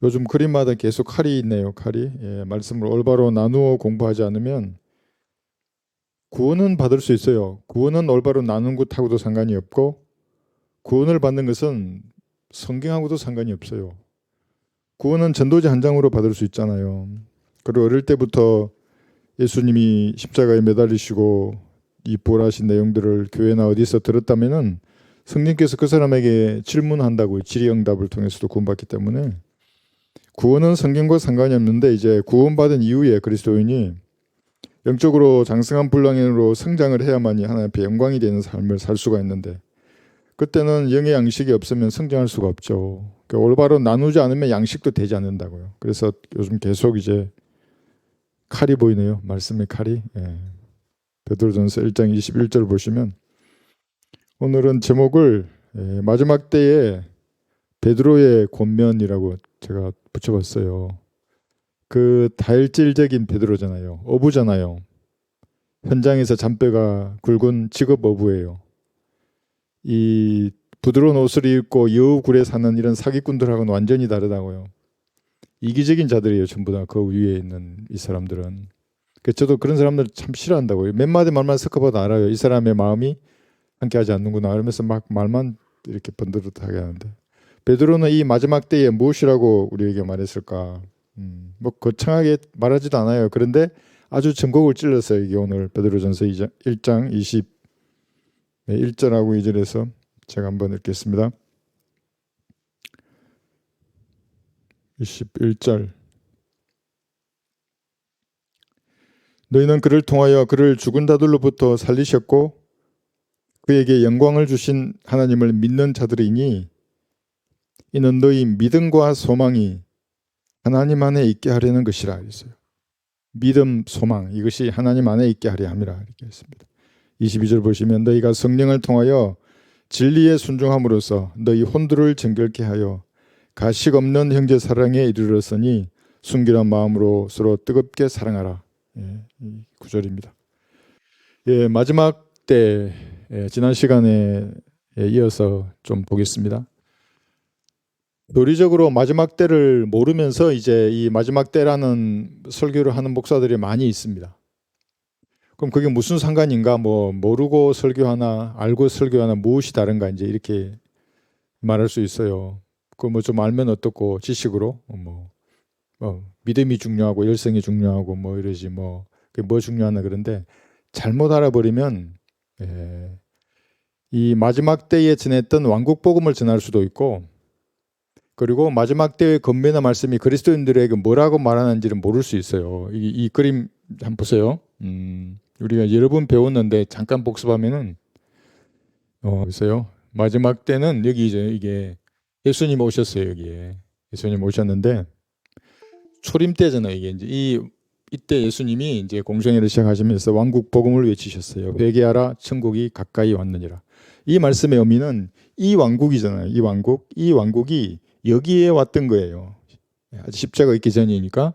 요즘 그림마다 계속 칼이 있네요. 칼이. 예, 말씀을 올바로 나누어 공부하지 않으면 구원은 받을 수 있어요. 구원은 올바로 나눈 것하고도 상관이 없고 구원을 받는 것은 성경하고도 상관이 없어요. 구원은 전도지 한 장으로 받을 수 있잖아요. 그리고 어릴 때부터 예수님이 십자가에 매달리시고 이 부활하신 내용들을 교회나 어디서 들었다면은 성령께서 그 사람에게 질문한다고 질의응답을 통해서도 구원받기 때문에 구원은 성경과 상관이 없는데 이제 구원받은 이후에 그리스도인이 영적으로 장성한 분량으로 성장을 해야만이 하나님 앞에 영광이 되는 삶을 살 수가 있는데 그때는 영의 양식이 없으면 성장할 수가 없죠. 그러니까 올바로 나누지 않으면 양식도 되지 않는다고요. 그래서 요즘 계속 이제 칼이 보이네요. 말씀의 칼이. 예. 베드로전서 1장 21절 보시면 오늘은 제목을 마지막 때에 베드로의 권면이라고 제가 붙여봤어요. 그 다혈질적인 베드로잖아요. 어부잖아요. 현장에서 잔뼈가 굵은 직업 어부예요. 이 부드러운 옷을 입고 여우굴에 사는 이런 사기꾼들하고는 완전히 다르다고요. 이기적인 자들이에요. 전부 다 그 위에 있는 이 사람들은. 저도 그런 사람들 참 싫어한다고요. 몇 마디 말만 섞어봐도 알아요. 이 사람의 마음이 함께하지 않는구나. 이러면서 막 말만 이렇게 번듯하게 하는데 베드로는 이 마지막 때에 무엇이라고 우리에게 말했을까? 뭐 거창하게 말하지도 않아요. 그런데 아주 전곡을 찔렀어요. 이게 오늘 베드로전서 1장 21절하고 2절에서 제가 한번 읽겠습니다. 21절 너희는 그를 통하여 그를 죽은 자들로부터 살리셨고 그에게 영광을 주신 하나님을 믿는 자들이니 이는 너희 믿음과 소망이 하나님 안에 있게 하려는 것이라 했어요. 믿음, 소망 이것이 하나님 안에 있게 하려 함이라 이렇게 했습니다. 22절 보시면 너희가 성령을 통하여 진리에 순종함으로써 너희 혼들을 정결케 하여 가식 없는 형제 사랑에 이르렀으니 순결한 마음으로 서로 뜨겁게 사랑하라. 예, 이 구절입니다. 예, 마지막 때 지난 시간에 이어서 좀 보겠습니다. 교리적으로 마지막 때를 모르면서 이제 이 마지막 때라는 설교를 하는 목사들이 많이 있습니다. 그럼 그게 무슨 상관인가? 뭐 모르고 설교하나 알고 설교하나 무엇이 다른가? 이제 이렇게 말할 수 있어요. 그 뭐 좀 알면 어떻고 지식으로 믿음이 중요하고 열성이 중요하고 뭐 이러지 뭐 그게 뭐 중요하나 그런데 잘못 알아버리면 이 마지막 때에 전했던 왕국 복음을 전할 수도 있고 그리고 마지막 때의 권면의 말씀이 그리스도인들에게 뭐라고 말하는지를 모를 수 있어요. 이 그림 한번 보세요. 우리가 여러 번 배웠는데 잠깐 복습하면은 보세요. 마지막 때는 여기 이게 예수님 오셨어요. 여기에 예수님 오셨는데 초림 때잖아요. 이게 이제 이때 예수님이 이제 공생애를 시작하시면서 왕국 복음을 외치셨어요. 회개하라, 천국이 가까이 왔느니라. 이 말씀의 의미는 이 왕국이잖아요. 이 왕국이 여기에 왔던 거예요. 아직 십자가 있기 전이니까.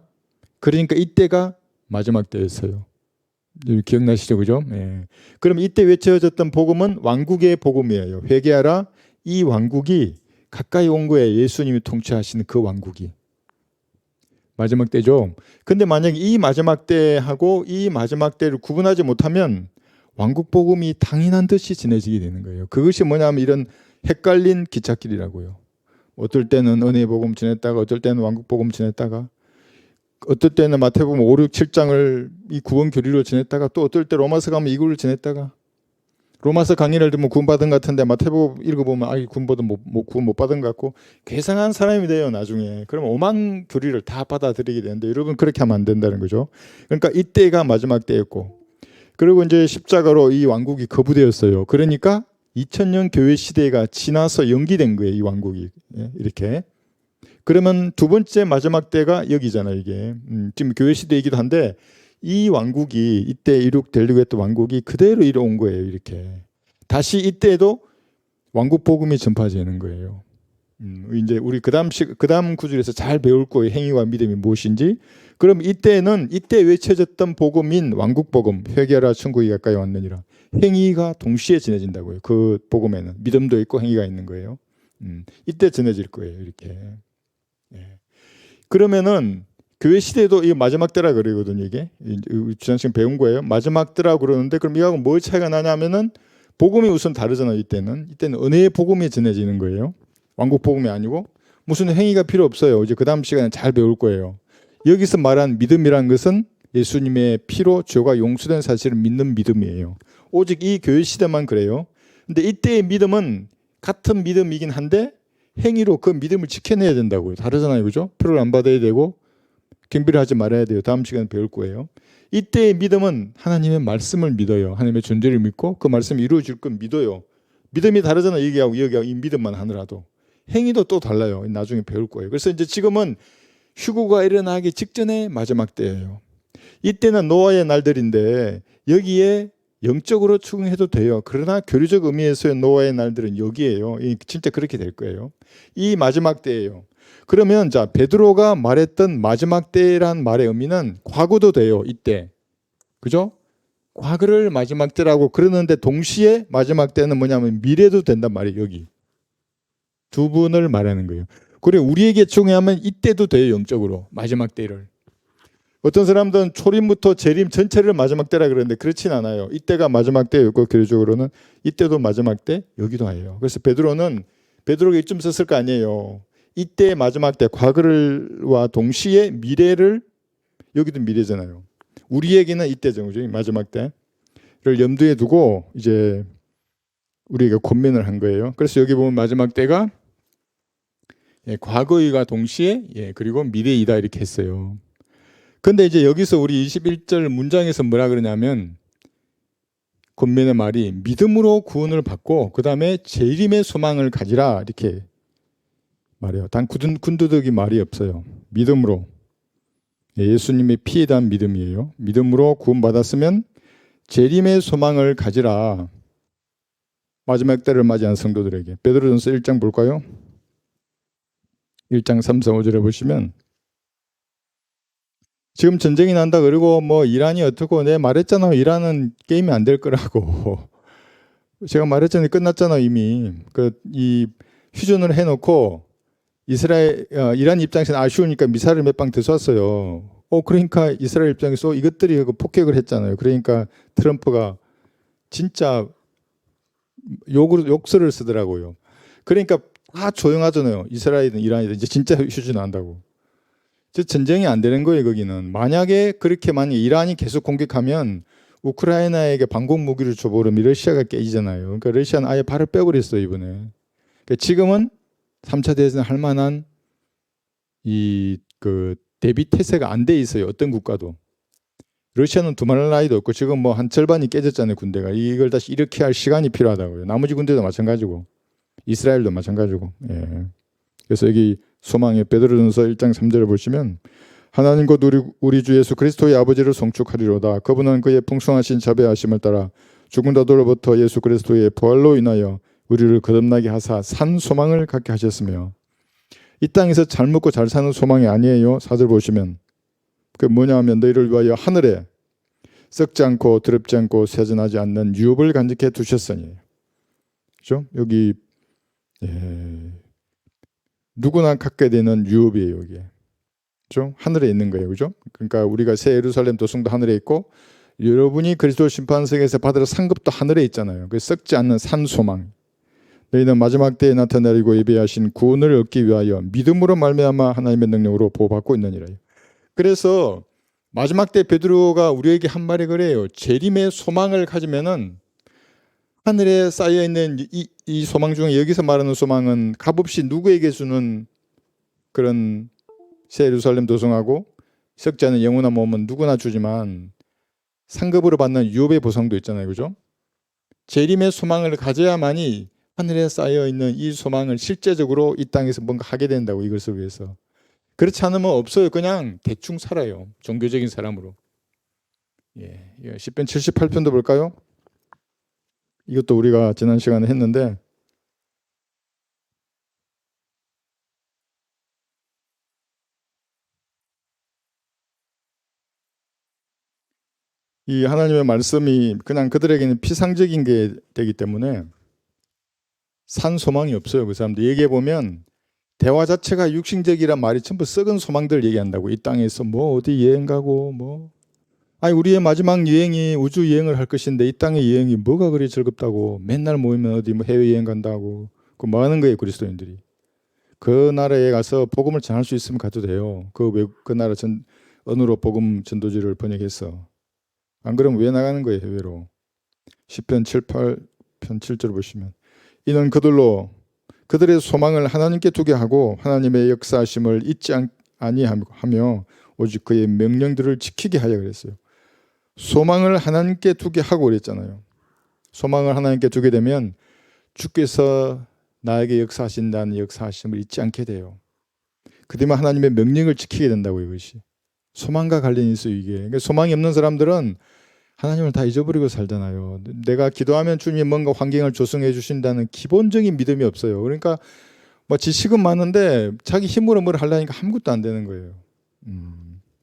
그러니까 이때가 마지막 때였어요. 기억나시죠, 그죠? 예. 그럼 이때 외쳐졌던 복음은 왕국의 복음이에요. 회개하라. 이 왕국이 가까이 온 거예요. 예수님이 통치하시는 그 왕국이. 마지막 때죠. 근데 만약에 이 마지막 때하고 이 마지막 때를 구분하지 못하면 왕국 복음이 당연한 듯이 지내지게 되는 거예요. 그것이 뭐냐면 이런 헷갈린 기찻길이라고요. 어떨 때는 은혜 복음 지냈다가 어떨 때는 왕국 복음 지냈다가 어떨 때는 마태복음 5, 6, 7장을 이 구원 교리로 지냈다가 또 어떨 때 로마서 가면 이걸 지냈다가 로마서 강의를 들으면 구원 받은 것 같은데 마태복음 읽어보면 구원 못 받은 것 같고 괴상한 사람이 돼요 나중에. 그럼 오만 교리를 다 받아들이게 되는데 여러분 그렇게 하면 안 된다는 거죠. 그러니까 이때가 마지막 때였고 그리고 이제 십자가로 이 왕국이 거부되었어요. 그러니까 2000년 교회 시대가 지나서 연기된 거예요. 이 왕국이 이렇게. 그러면 두 번째 마지막 때가 여기잖아요. 이게 지금 교회 시대이기도 한데 이 왕국이 이때 이룩되려고 했던 왕국이 그대로 이뤄온 거예요. 이렇게 다시 이때도 왕국 복음이 전파되는 거예요. 이제 우리 그다음 구절에서 잘 배울 거예요. 행위와 믿음이 무엇인지. 그럼 이때는 이때 외쳐졌던 복음인 왕국 복음, 회개하라 천국이 가까이 왔느니라. 행위가 동시에 전해진다고요. 그 복음에는 믿음도 있고 행위가 있는 거예요. 이때 전해질 거예요. 이렇게. 예. 그러면은 교회 시대도 이 마지막 때라 그러거든요. 이게 지난 시간 배운 거예요. 마지막 때라 그러는데 그럼 이거하고 뭐 차이가 나냐면은 복음이 우선 다르잖아요. 이때는 은혜의 복음이 전해지는 거예요. 왕국 복음이 아니고 무슨 행위가 필요 없어요. 이제 그 다음 시간에 잘 배울 거예요. 여기서 말한 믿음이란 것은 예수님의 피로 죄가 용서된 사실을 믿는 믿음이에요. 오직 이 교회 시대만 그래요. 근데 이때의 믿음은 같은 믿음이긴 한데 행위로 그 믿음을 지켜내야 된다고요. 다르잖아요. 그죠? 표를 안 받아야 되고 경비를 하지 말아야 돼요. 다음 시간에 배울 거예요. 이때의 믿음은 하나님의 말씀을 믿어요. 하나님의 존재를 믿고 그 말씀이 이루어질 건 믿어요. 믿음이 다르잖아요. 여기하고 이 믿음만 하느라도. 행위도 또 달라요. 나중에 배울 거예요. 그래서 이제 지금은 휴거가 일어나기 직전의 마지막 때예요. 이때는 노아의 날들인데 여기에 영적으로 추궁해도 돼요. 그러나 교리적 의미에서의 노아의 날들은 여기에요. 진짜 그렇게 될 거예요. 이 마지막 때예요. 그러면 자 베드로가 말했던 마지막 때란 말의 의미는 과거도 돼요. 이때. 그죠? 과거를 마지막 때라고 그러는데 동시에 마지막 때는 뭐냐면 미래도 된단 말이에요. 여기. 두 분을 말하는 거예요. 그리고 우리에게 중요하면 이때도 돼요. 영적으로. 마지막 때를. 어떤 사람들은 초림부터 재림 전체를 마지막 때라 그러는데 그렇진 않아요. 이때가 마지막 때였고 교리적으로는 이때도 마지막 때 여기도 해요. 그래서 베드로가 이쯤 썼을 거 아니에요. 이때의 마지막 때 과거와 동시에 미래를 여기도 미래잖아요. 우리에게는 이때죠. 그죠? 마지막 때를 염두에 두고 이제 우리가 권면을 한 거예요. 그래서 여기 보면 마지막 때가 과거이가 동시에 그리고 미래이다 이렇게 했어요. 근데 이제 여기서 우리 21절 문장에서 뭐라 그러냐면 권면의 말이 믿음으로 구원을 받고 그 다음에 재림의 소망을 가지라 이렇게 말해요. 단 군더더기 말이 없어요. 믿음으로. 예수님의 피에 대한 믿음이에요. 믿음으로 구원받았으면 재림의 소망을 가지라. 마지막 때를 맞이한 성도들에게. 베드로전서 1장 볼까요? 1장 3, 4, 5절에 보시면 지금 전쟁이 난다 그리고 뭐 이란이 어떻고 내가 말했잖아요. 이란은 게임이 안 될 거라고. 제가 말했잖아요. 끝났잖아요. 이미. 이 휴전을 해놓고 이란 입장에서는 아쉬우니까 미사일을 몇 방 더 쐈어요. 그러니까 이스라엘 입장에서 이것들이 폭격을 했잖아요. 그러니까 트럼프가 진짜 욕설을 쓰더라고요. 그러니까 다 조용하잖아요. 이스라엘이든 이란이든 이제 진짜 휴전 한다고. 전쟁이 안 되는 거예요. 거기는. 만약에 이란이 계속 공격하면 우크라이나에게 방공 무기를 줘버리면 러시아가 깨지잖아요. 그러니까 러시아는 아예 발을 빼버렸어요. 이번에. 그러니까 지금은 3차 대전 할 만한 대비 태세가 안 돼 있어요. 어떤 국가도. 러시아는 두말할 나위도 없고 지금 뭐 한 절반이 깨졌잖아요. 군대가. 이걸 다시 일으켜야 할 시간이 필요하다고요. 나머지 군대도 마찬가지고 이스라엘도 마찬가지고. 그래서 여기 소망의 베드로전서 1장 3절을 보시면 하나님 곧 우리 주 예수 그리스도의 아버지를 송축하리로다. 그분은 그의 풍성하신 자비하심을 따라 죽은 자들로부터 예수 그리스도의 부활로 인하여 우리를 거듭나게 하사 산 소망을 갖게 하셨으며 이 땅에서 잘 먹고 잘 사는 소망이 아니에요. 4절 보시면 그 뭐냐 하면 너희를 위하여 하늘에 썩지 않고 더럽지 않고 세전하지 않는 유업을 간직해 두셨으니. 그죠? 여기 누구나 갖게 되는 유업이에요. 이게. 그죠? 하늘에 있는 거예요. 그죠? 그러니까 우리가 새 예루살렘 도성도 하늘에 있고 여러분이 그리스도 심판석에서 받을 상급도 하늘에 있잖아요. 그 썩지 않는 산 소망. 너희는 마지막 때에 나타내리고 예비하신 구원을 얻기 위하여 믿음으로 말미암아 하나님의 능력으로 보호받고 있느니라. 그래서 마지막 때 베드로가 우리에게 한 말이 그래요. 재림의 소망을 가지면은 하늘에 쌓여 있는 이 소망 중에 여기서 말하는 소망은 값없이 누구에게 주는 그런 새 예루살렘 도성하고 썩지 않은 영원한 몸은 누구나 주지만 상급으로 받는 유업의 보상도 있잖아요. 그죠? 재림의 소망을 가져야만이 하늘에 쌓여 있는 이 소망을 실제적으로 이 땅에서 뭔가 하게 된다고. 이것을 위해서. 그렇지 않으면 없어요. 그냥 대충 살아요. 종교적인 사람으로. 시편 78편도 볼까요? 이것도 우리가 지난 시간에 했는데 이 하나님의 말씀이 그냥 그들에게는 피상적인 게 되기 때문에 산 소망이 없어요. 그 사람들 얘기해 보면 대화 자체가 육신적이란 말이 전부 썩은 소망들 얘기한다고. 이 땅에서 뭐 어디 여행 가고 뭐. 아니 우리의 마지막 여행이 우주 여행을 할 것인데 이 땅의 여행이 뭐가 그리 즐겁다고. 맨날 모이면 어디 뭐 해외 여행 간다고. 그 뭐 하는 거예요 그리스도인들이. 그 나라에 가서 복음을 전할 수 있으면 가도 돼요. 그 나라 언어로 복음 전도지를 번역해서. 안 그러면 왜 나가는 거예요 해외로. 시편 78편 7절 보시면 이는 그들의 소망을 하나님께 두게 하고 하나님의 역사하심을 잊지 아니하며 오직 그의 명령들을 지키게 하려 그랬어요. 소망을 하나님께 두게 하고 그랬잖아요. 소망을 하나님께 두게 되면 주께서 나에게 역사하신다는 역사하심을 잊지 않게 돼요. 그러면 하나님의 명령을 지키게 된다고 이것이. 소망과 관련이 있어요 이게. 그러니까 소망이 없는 사람들은 하나님을 다 잊어버리고 살잖아요. 내가 기도하면 주님이 뭔가 환경을 조성해 주신다는 기본적인 믿음이 없어요. 그러니까 뭐 지식은 많은데 자기 힘으로 뭘 하려니까 아무것도 안 되는 거예요.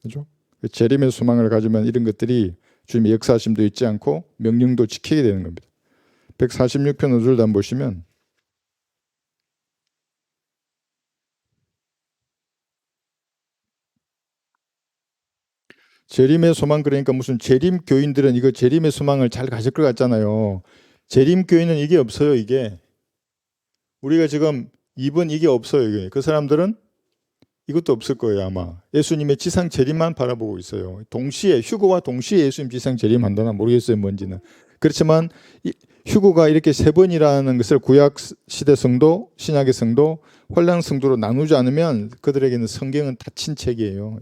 그죠? 재림의 소망을 가지면 이런 것들이 주님의 역사하심도 잊지 않고 명령도 지키게 되는 겁니다. 146편 5절도 한번 보시면 재림의 소망 그러니까 무슨 재림 교인들은 이거 재림의 소망을 잘 가질 것 같잖아요. 재림 교인은 이게 없어요. 이게 우리가 지금 입은 이게 없어요. 이게. 그 사람들은 이것도 없을 거예요 아마. 예수님의 지상 재림만 바라보고 있어요. 동시에 휴거와 동시에 예수님 지상 재림한다나 모르겠어요 뭔지는. 그렇지만 휴거가 이렇게 세 번이라는 것을 구약 시대 성도, 신약의 성도, 혼란 성도로 나누지 않으면 그들에게는 성경은 닫힌 책이에요.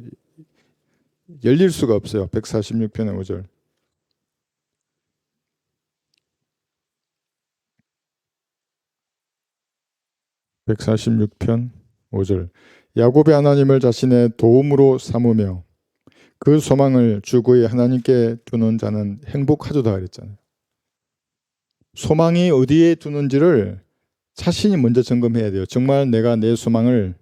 열릴 수가 없어요. 146편의 5절. 146편 5절. 야곱의 하나님을 자신의 도움으로 삼으며 그 소망을 주구의 하나님께 두는 자는 행복하도다 그랬잖아요. 소망이 어디에 두는지를 자신이 먼저 점검해야 돼요. 정말 내가 내 소망을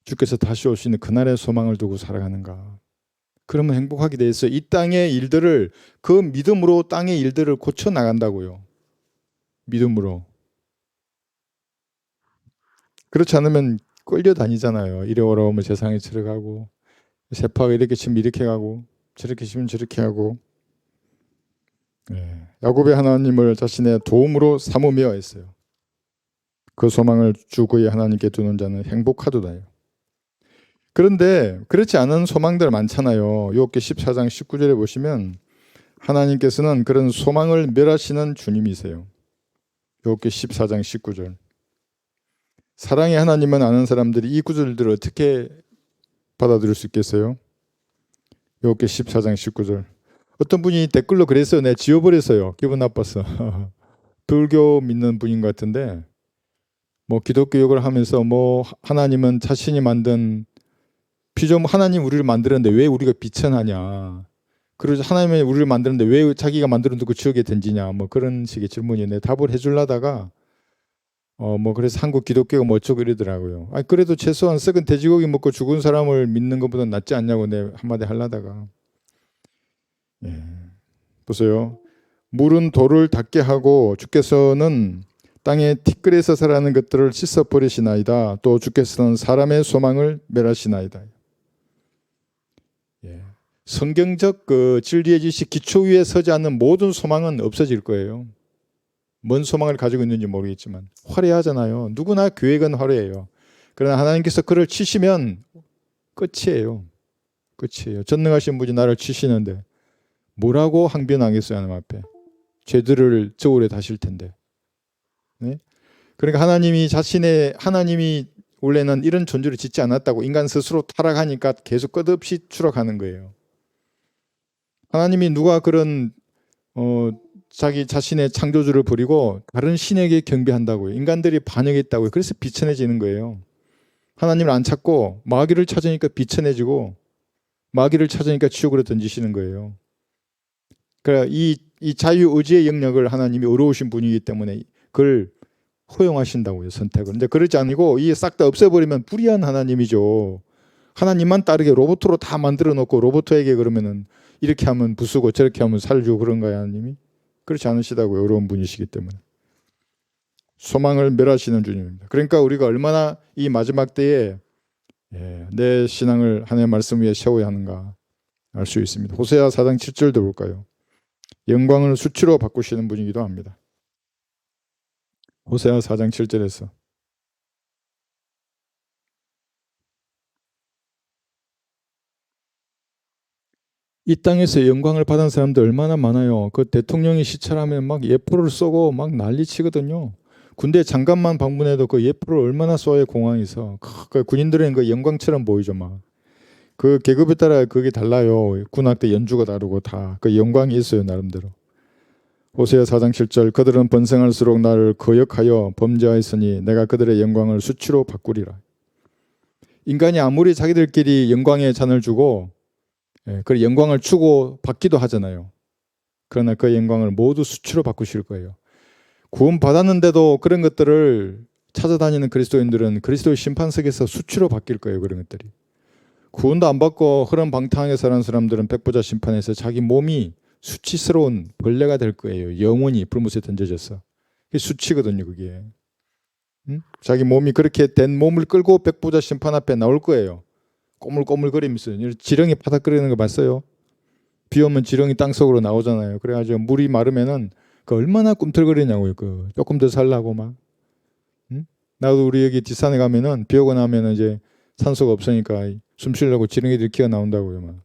주께서 다시 오시는 그날의 소망을 두고 살아가는가. 그러면 행복하게 돼 있어요. 이 땅의 일들을 그 믿음으로 땅의 일들을 고쳐 나간다고요. 믿음으로. 그렇지 않으면 끌려다니잖아요. 이래 오라오면 세상에 들어가고 세파가 이렇게 치면 이렇게 가고 저렇게 치면 저렇게 하고. 야곱의 하나님을 자신의 도움으로 삼으며 했어요. 그 소망을 주구의 하나님께 두는 자는 행복하도다요. 그런데 그렇지 않은 소망들 많잖아요. 욥기 14장 19절에 보시면 하나님께서는 그런 소망을 멸하시는 주님이세요. 욥기 14장 19절. 사랑의 하나님만 아는 사람들이 이 구절들을 어떻게 받아들일 수 있겠어요? 욥기 14장 19절. 어떤 분이 댓글로 그랬어요. 내가 지워버렸어요. 기분 나빠서. 불교 믿는 분인 것 같은데 뭐 기독교 욕을 하면서 뭐 하나님은 자신이 만든 피조물 하나님 우리를 만들었는데 왜 우리가 비천하냐. 그래서 하나님이 우리를 만들었는데 왜 자기가 만들어 놓고 지옥에 던지냐. 뭐 그런 식의 질문이네. 답을 해주려다가 뭐 그래서 한국 기독교가 뭐 어쩌고 이러더라고요. 아니 그래도 최소한 썩은 돼지고기 먹고 죽은 사람을 믿는 것보다 낫지 않냐고 내 한마디 하려다가. 보세요. 물은 돌을 닿게 하고 주께서는 땅에 티끌에서 살아나는 것들을 씻어버리시나이다. 또 주께서는 사람의 소망을 멸하시나이다. 성경적 그 진리의 지식 기초 위에 서지 않는 모든 소망은 없어질 거예요. 뭔 소망을 가지고 있는지 모르겠지만 화려하잖아요. 누구나 계획은 화려해요. 그러나 하나님께서 그를 치시면 끝이에요. 끝이에요. 전능하신 분이 나를 치시는데 뭐라고 항변하겠어요 하나님 앞에. 죄들을 저울에 다실 텐데. 네? 그러니까 하나님이 원래는 이런 존재를 짓지 않았다고 인간 스스로 타락하니까 계속 끝없이 추락하는 거예요. 하나님이 누가 그런 자기 자신의 창조주를 버리고 다른 신에게 경배한다고요. 인간들이 반역했다고요. 그래서 비천해지는 거예요. 하나님을 안 찾고 마귀를 찾으니까 비천해지고 마귀를 찾으니까 지옥으로 던지시는 거예요. 그러니까 이 자유의지의 영역을 하나님이 어려우신 분이기 때문에 그걸 허용하신다고요. 선택을. 근데 그렇지 않고 이게 싹 다 없애버리면 불의한 하나님이죠. 하나님만 따르게 로봇으로 다 만들어 놓고 로봇에게 그러면은 이렇게 하면 부수고 저렇게 하면 살주고 그런가요 하나님이? 그렇지 않으시다고요. 어려운 분이시기 때문에. 소망을 멸하시는 주님입니다. 그러니까 우리가 얼마나 이 마지막 때에 내 신앙을 하나님의 말씀 위에 세워야 하는가 알 수 있습니다. 호세아 4장 7절도 볼까요? 영광을 수치로 바꾸시는 분이기도 합니다. 호세아 4장 7절에서 이 땅에서 영광을 받은 사람들 얼마나 많아요. 그 대통령이 시찰하면 막 예포를 쏘고 막 난리치거든요. 군대 장관만 방문해도 그 예포를 얼마나 쏘아요, 공항에서. 그 군인들은 그 영광처럼 보이죠, 막. 그 계급에 따라 그게 달라요. 군악대 연주가 다르고 다 그 영광이 있어요, 나름대로. 호세아 4장 7절 그들은 번성할수록 나를 거역하여 범죄하였으니 내가 그들의 영광을 수치로 바꾸리라. 인간이 아무리 자기들끼리 영광의 잔을 주고 그 영광을 주고 받기도 하잖아요. 그러나 그 영광을 모두 수치로 바꾸실 거예요. 구원 받았는데도 그런 것들을 찾아다니는 그리스도인들은 그리스도의 심판석에서 수치로 바뀔 거예요. 그런 것들이. 구원도 안 받고 흐름 방탕하게 사는 사람들은 백보자 심판에서 자기 몸이 수치스러운 벌레가 될 거예요. 영원히 불못에 던져져서. 그게 수치거든요. 그게. 응? 자기 몸이 그렇게 된 몸을 끌고 백보자 심판 앞에 나올 거예요. 꼬물꼬물거리면서 지렁이 바닥거리는 거 봤어요? 비 오면 지렁이 땅속으로 나오잖아요. 그래가지고 물이 마르면은 그 얼마나 꿈틀거리냐고요. 그 조금 더 살라고 막. 응? 나도 우리 여기 뒷산에 가면은 비 오고 나면은 이제 산소가 없으니까 숨 쉬려고 지렁이들이 기어 나온다고요. 막.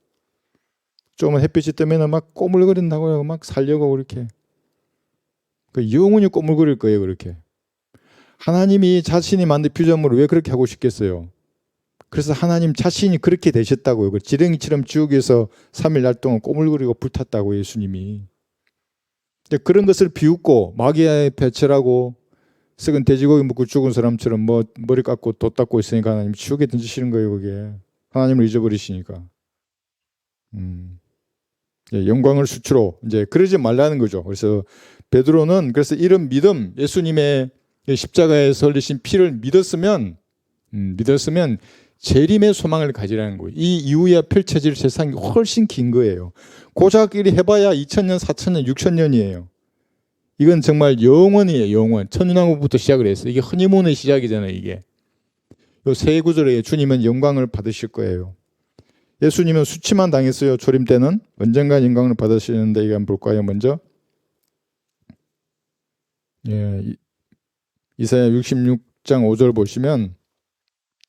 조금만 햇빛이 뜨면은 막 꼬물거린다고요. 막 살려고 그렇게. 그 영원히 꼬물거릴 거예요. 그렇게. 하나님이 자신이 만든 피조물을 왜 그렇게 하고 싶겠어요? 그래서 하나님 자신이 그렇게 되셨다고요. 그 지렁이처럼 지옥에서 3일 날 동안 꼬물거리고 불탔다고 예수님이. 그런 것을 비웃고 마귀의 배철하고 썩은 돼지고기 먹고 죽은 사람처럼 뭐 머리 깎고 돛 닦고 있으니까 하나님 지옥에 던지시는 거예요. 그게. 하나님을 잊어버리시니까. 영광을 수치로 이제 그러지 말라는 거죠. 그래서 베드로는 그래서 이런 믿음, 예수님의 십자가에서 흘리신 피를 믿었으면 재림의 소망을 가지라는 거예요. 이 이후에 펼쳐질 세상이 훨씬 긴 거예요. 고작 이리 해봐야 2000년, 4000년, 6000년이에요. 이건 정말 영원이에요. 영원. 천년왕국부터 시작을 했어요. 이게 허니문의 시작이잖아요. 이게. 요 세 구절에 주님은 영광을 받으실 거예요. 예수님은 수치만 당했어요. 초림 때는. 언젠가 영광을 받으시는데 이거 한번 볼까요? 먼저. 이사야 66장 5절 보시면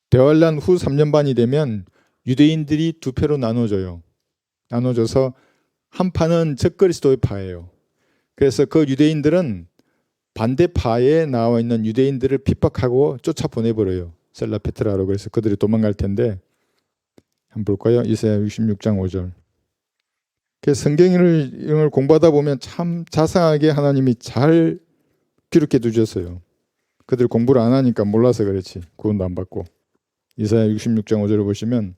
대환란 후 3년 반이 되면 유대인들이 두 패로 나눠져요. 나눠져서 한 파는 적그리스도의 파예요. 그래서 그 유대인들은 반대파에 나와 있는 유대인들을 핍박하고 쫓아보내버려요. 셀라페트라로. 그래서 그들이 도망갈 텐데 한번 볼까요? 이사야 66장 5절. 성경을 공부하다 보면 참 자상하게 하나님이 잘 기록해 두셨어요. 그들 공부를 안 하니까 몰라서 그렇지. 구원도 안 받고. 이사야 66장 5절을 보시면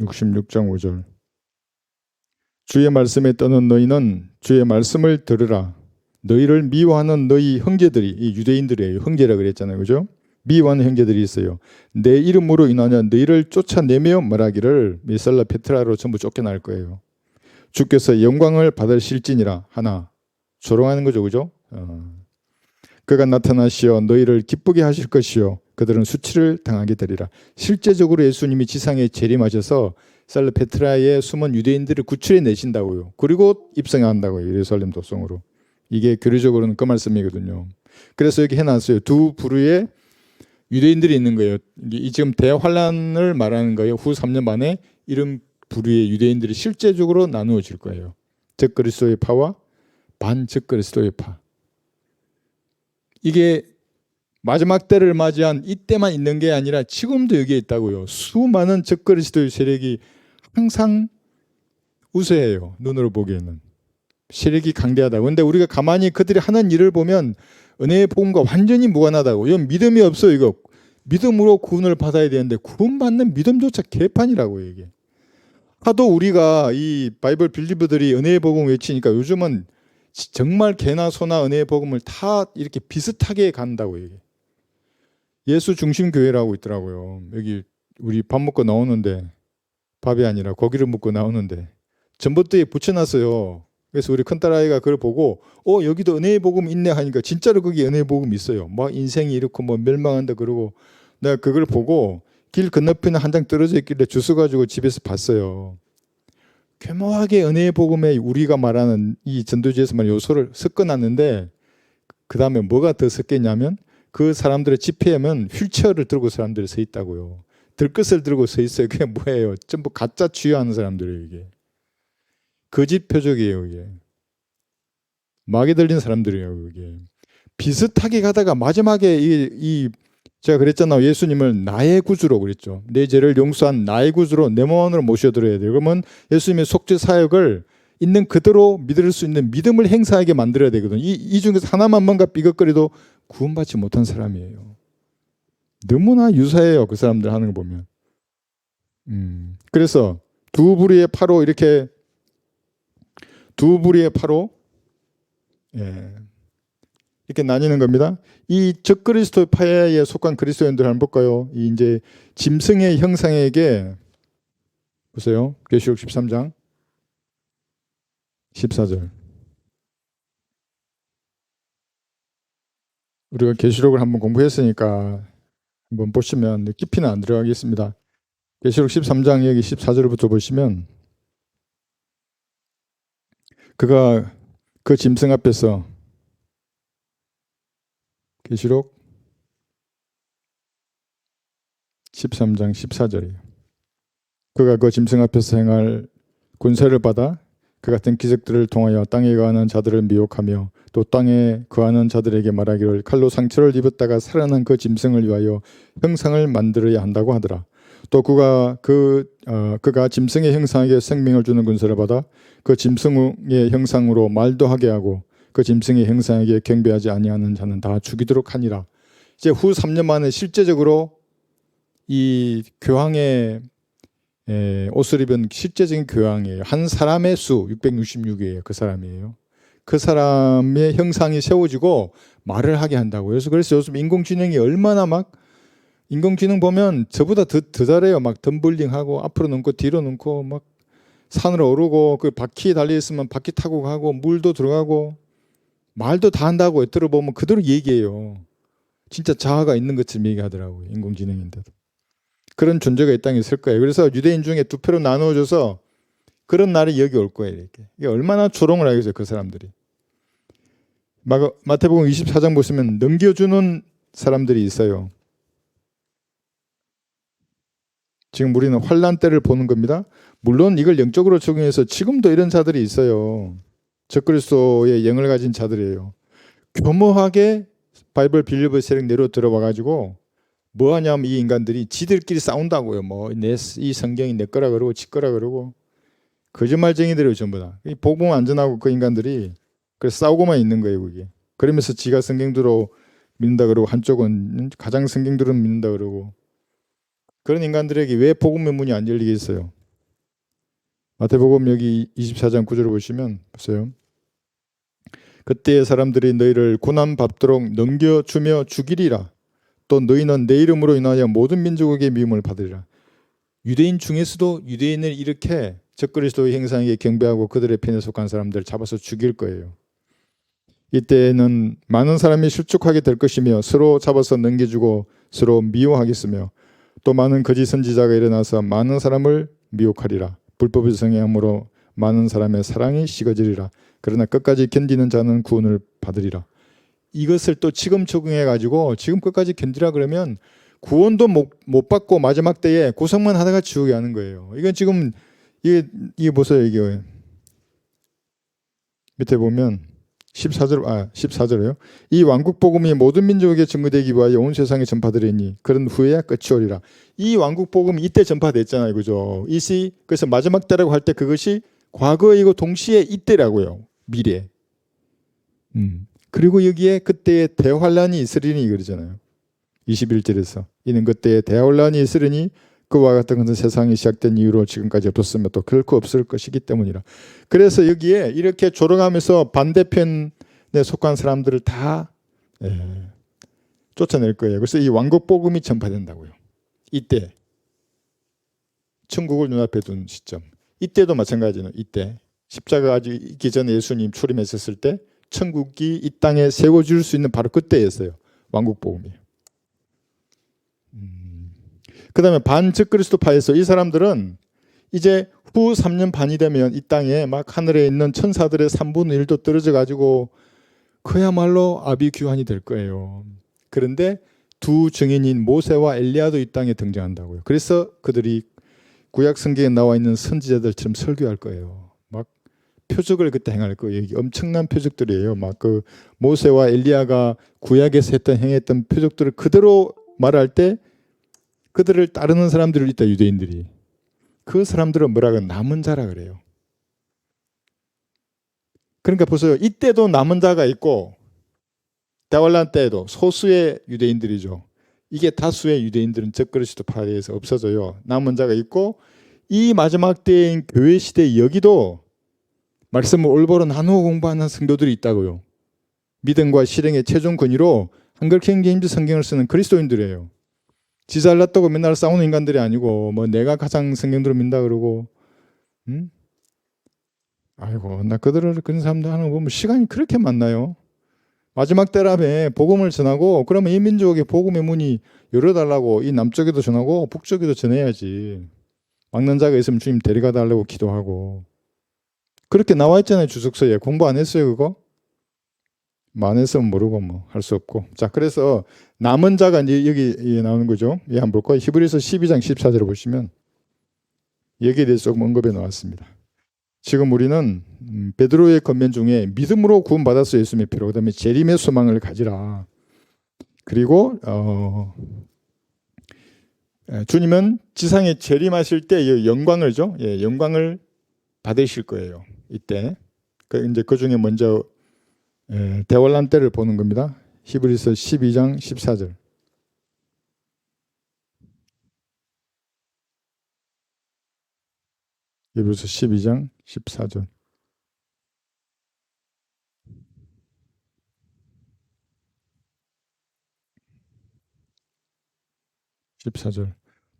66장 5절. 주의 말씀에 떠는 너희는 주의 말씀을 들으라. 너희를 미워하는 너희 형제들이, 이 유대인들이에요. 형제라 그랬잖아요. 그죠? 미워하는 형제들이 있어요. 내 이름으로 인하여 너희를 쫓아내며 말하기를 미살라 페트라로 전부 쫓겨날 거예요. 주께서 영광을 받으실지니라 하나. 조롱하는 거죠. 그죠? 그가 나타나시어 너희를 기쁘게 하실 것이요 그들은 수치를 당하게 되리라. 실제적으로 예수님이 지상에 재림하셔서 살르페트라의 숨은 유대인들을 구출해 내신다고요. 그리고 입성한다고요. 예루살렘 도성으로. 이게 교리적으로는 그 말씀이거든요. 그래서 여기 해놨어요. 두 부류의 유대인들이 있는 거예요. 이 지금 대환란을 말하는 거예요. 후 3년 만에 이런 부류의 유대인들이 실제적으로 나누어질 거예요. 적그리스도의 파와 반적그리스도의 파. 이게 마지막 때를 맞이한 이때만 있는 게 아니라 지금도 여기에 있다고요. 수많은 적그리스도의 세력이 항상 우세해요. 눈으로 보기에는. 세력이 강대하다고. 그런데 우리가 가만히 그들이 하는 일을 보면 은혜의 복음과 완전히 무관하다고. 이건 믿음이 없어. 이거 믿음으로 구원을 받아야 되는데 구원받는 믿음조차 개판이라고 이게. 하도 우리가 이 바이블 빌리버들이 은혜의 복음 외치니까 요즘은 정말 개나 소나 은혜의 복음을 다 이렇게 비슷하게 간다고 이게. 예수 중심 교회라고 있더라고요. 여기 우리 밥 먹고 나오는데 밥이 아니라 고기를 먹고 나오는데 전봇대에 붙여놨어요. 그래서 우리 큰딸아이가 그걸 보고 여기도 은혜의 복음 있네 하니까 진짜로 거기 은혜의 복음 있어요. 막 인생이 이렇고 뭐 멸망한다 그러고 내가 그걸 보고 길 건너편에 한 장 떨어져 있길래 주워 가지고 집에서 봤어요. 교묘하게 은혜의 복음에 우리가 말하는 이 전도지에서 말하는 요소를 섞어놨는데 그 다음에 뭐가 더 섞였냐면 그 사람들의 집회에는 휠체어를 들고 사람들이 서 있다고요. 들것을 들고 서 있어요. 그게 뭐예요? 전부 가짜 주의하는 사람들이에요. 이게 거짓 표적이에요. 이게 마귀 들린 사람들이에요. 이게 비슷하게 가다가 마지막에 제가 그랬잖아요. 예수님을 나의 구주로 그랬죠. 내 죄를 용서한 나의 구주로 내 몸 안으로 모셔드려야 돼요. 그러면 예수님의 속죄 사역을 있는 그대로 믿을 수 있는 믿음을 행사하게 만들어야 되거든요. 이 중에서 하나만 뭔가 삐걱거리도 구원받지 못한 사람이에요. 너무나 유사해요. 그 사람들 하는 거 보면. 그래서 두 부리의 파로 이렇게 이렇게 나뉘는 겁니다. 이 적그리스도 파에 속한 그리스도인들 한번 볼까요? 이 이제 짐승의 형상에게 보세요. 계시록 13장 14절. 우리가 계시록을 한번 공부했으니까 한번 보시면 깊이는 안 들어가겠습니다. 계시록 13장 여기 14절부터 보시면 그가 그 짐승 앞에서 계시록 13장 14절이에요. 그가 그 짐승 앞에서 행할 군세를 받아 그 같은 기적들을 통하여 땅에 거하는 자들을 미혹하며 또 땅에 거하는 자들에게 말하기를 칼로 상처를 입었다가 살아난 그 짐승을 위하여 형상을 만들어야 한다고 하더라. 또 그가 짐승의 형상에게 생명을 주는 군세를 받아 그 짐승의 형상으로 말도 하게 하고 그 짐승의 형상에게 경배하지 아니하는 자는 다 죽이도록 하니라. 이제 후 3년 만에 실제적으로 이 교황의 옷을 입은 실제적인 교황이에요. 한 사람의 수 666이에요. 그 사람이에요. 그 사람의 형상이 세워지고 말을 하게 한다고요. 그래서 요즘 인공지능이 얼마나 막 인공지능 보면 저보다 더 잘해요. 막 덤블링하고 앞으로 넘고 뒤로 넘고 막 산으로 오르고 그 바퀴에 달려 있으면 바퀴 타고 가고 물도 들어가고 말도 다 한다고 들어보면 그대로 얘기해요. 진짜 자아가 있는 것처럼 얘기하더라고요. 인공지능인데도. 그런 존재가 이 땅에 있을 거예요. 그래서 유대인 중에 두 표로 나누어져서 그런 날이 여기 올 거예요. 이렇게. 이게 얼마나 조롱을 하겠어요. 그 사람들이. 마태복음 24장 보시면 넘겨주는 사람들이 있어요. 지금 우리는 환란 때를 보는 겁니다. 물론 이걸 영적으로 적용해서 지금도 이런 자들이 있어요. 적그리스도의 영을 가진 자들이에요. 교묘하게 바이블 빌리버 세력 내로 들어와 가지고 뭐 하냐면 이 인간들이 지들끼리 싸운다고요. 뭐 이 성경이 내 거라 그러고 지 거라 그러고 거짓말쟁이들이에요. 전부 다. 이 복음 안전하고 그 인간들이 그래서 싸우고만 있는 거예요. 그게. 그러면서 지가 성경대로 믿는다 그러고 한쪽은 가장 성경대로 믿는다 그러고 그런 인간들에게 왜 복음의 문이 안 열리겠어요? 마태복음 여기 24장 9절을 보시면 보세요. 그때의 사람들이 너희를 고난 받도록 넘겨주며 죽이리라. 또 너희는 내 이름으로 인하여 모든 민족에게 미움을 받으리라. 유대인 중에서도 유대인을 이렇게 적그리스도의 형상에게 경배하고 그들의 편에 속한 사람들을 잡아서 죽일 거예요. 이때는 많은 사람이 실족하게 될 것이며 서로 잡아서 넘겨주고 서로 미워하겠으며 또 많은 거짓 선지자가 일어나서 많은 사람을 미혹하리라. 불법의 성행함으로 많은 사람의 사랑이 식어지리라. 그러나 끝까지 견디는 자는 구원을 받으리라. 이것을 또 지금 적용해 가지고 지금 끝까지 견디라 그러면 구원도 못 받고 마지막 때에 고생만 하다가 지옥에 가는 거예요. 이건 지금 이게 보세요. 이게 밑에 보면 14절이요. 이 왕국 복음이 모든 민족에게 증거되기 위하여 온 세상에 전파되리니 그런 후에야 끝이 오리라. 이 왕국 복음이 이때 전파됐잖아요. 그죠? 그래서 마지막 때라고 할 때 그것이 과거이고 동시에 이때라고요. 미래. 그리고 여기에 그때의 대환란이 있으리니 그러잖아요. 21절에서 이는 그때의 대환란이 있으리니 그와 같은 것은 세상이 시작된 이후로 지금까지 없었으며 또 결코 없을 것이기 때문이라. 그래서 여기에 이렇게 조롱하면서 반대편에 속한 사람들을 다 쫓아낼 거예요. 그래서 이 왕국 복음이 전파된다고요. 이때 천국을 눈앞에 둔 시점. 이때도 마찬가지는 이때 십자가 아직 있기 전에 예수님 출임했었을 때 천국이 이 땅에 세워질 수 있는 바로 그때였어요. 왕국복음이. 그 다음에 반적그리스도파에서 이 사람들은 이제 후 3년 반이 되면 이 땅에 막 하늘에 있는 천사들의 3분의 1도 떨어져 가지고 그야말로 아비규환이 될 거예요. 그런데 두 증인인 모세와 엘리야도 이 땅에 등장한다고요. 그래서 그들이 구약 성경에 나와 있는 선지자들처럼 설교할 거예요. 막 표적을 그때 행할 거예요. 엄청난 표적들이에요. 막 그 모세와 엘리야가 구약에서 행했던 표적들을 그대로 말할 때 그들을 따르는 사람들이 있다, 유대인들이. 그 사람들은 뭐라고 남은 자라 그래요. 그러니까 보세요. 이때도 남은 자가 있고 대환란 때에도 소수의 유대인들이죠. 이게 다수의 유대인들은 적그리스도파에서 없어져요. 남은 자가 있고 이 마지막 때인 교회 시대 여기도 말씀을 올바로 나누어 공부하는 성도들이 있다고요. 믿음과 실행의 최종 권위로 한글킹 제임스 성경을 쓰는 그리스도인들이에요. 지 잘났다고 맨날 싸우는 인간들이 아니고 뭐 내가 가장 성경대로 믿는다 그러고 아이고 나 그들을 그런 사람들 하는 거 보면 시간이 그렇게 많나요? 마지막 때라며 복음을 전하고 그러면 이 민족에 복음의 문이 열어달라고 이 남쪽에도 전하고 북쪽에도 전해야지. 막는 자가 있으면 주님 데려가 달라고 기도하고 그렇게 나와 있잖아요. 주석서에. 공부 안 했어요 그거? 안 했으면 모르고 뭐 할 수 없고. 자 그래서 남은 자가 이제 여기 나오는 거죠. 예, 한번 볼까요? 히브리서 12장 14절을 보시면 여기에 대해서 조금 언급해 나왔습니다. 지금 우리는 베드로의 권면 중에 믿음으로 구원받았어 예수님의 피로. 그다음에 재림의 소망을 가지라. 그리고 주님은 지상에 재림하실 때 영광을죠. 예, 영광을 받으실 거예요. 이때 이제 그 중에 먼저 대환란 때를 보는 겁니다. 히브리서 12장 14절. 히브리서 12장 14절.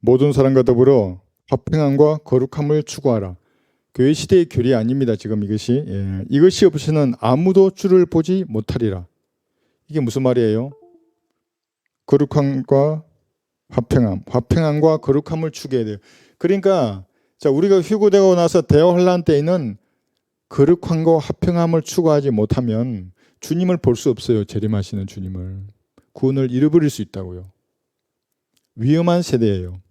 모든 사람과 더불어 화평함과 거룩함을 추구하라. 교회 시대의 교리 아닙니다. 지금 이것이. 예. 이것이 없이는 아무도 주를 보지 못하리라. 이게 무슨 말이에요? 거룩함과 화평함과 거룩함을 추구해야 돼요. 그러니까 자 우리가 휴거되고 나서 대환란 때에는 거룩함과 화평함을 추구하지 못하면 주님을 볼 수 없어요. 재림하시는 주님을. 구원을 잃어버릴 수 있다고요. 위험한 세대예요.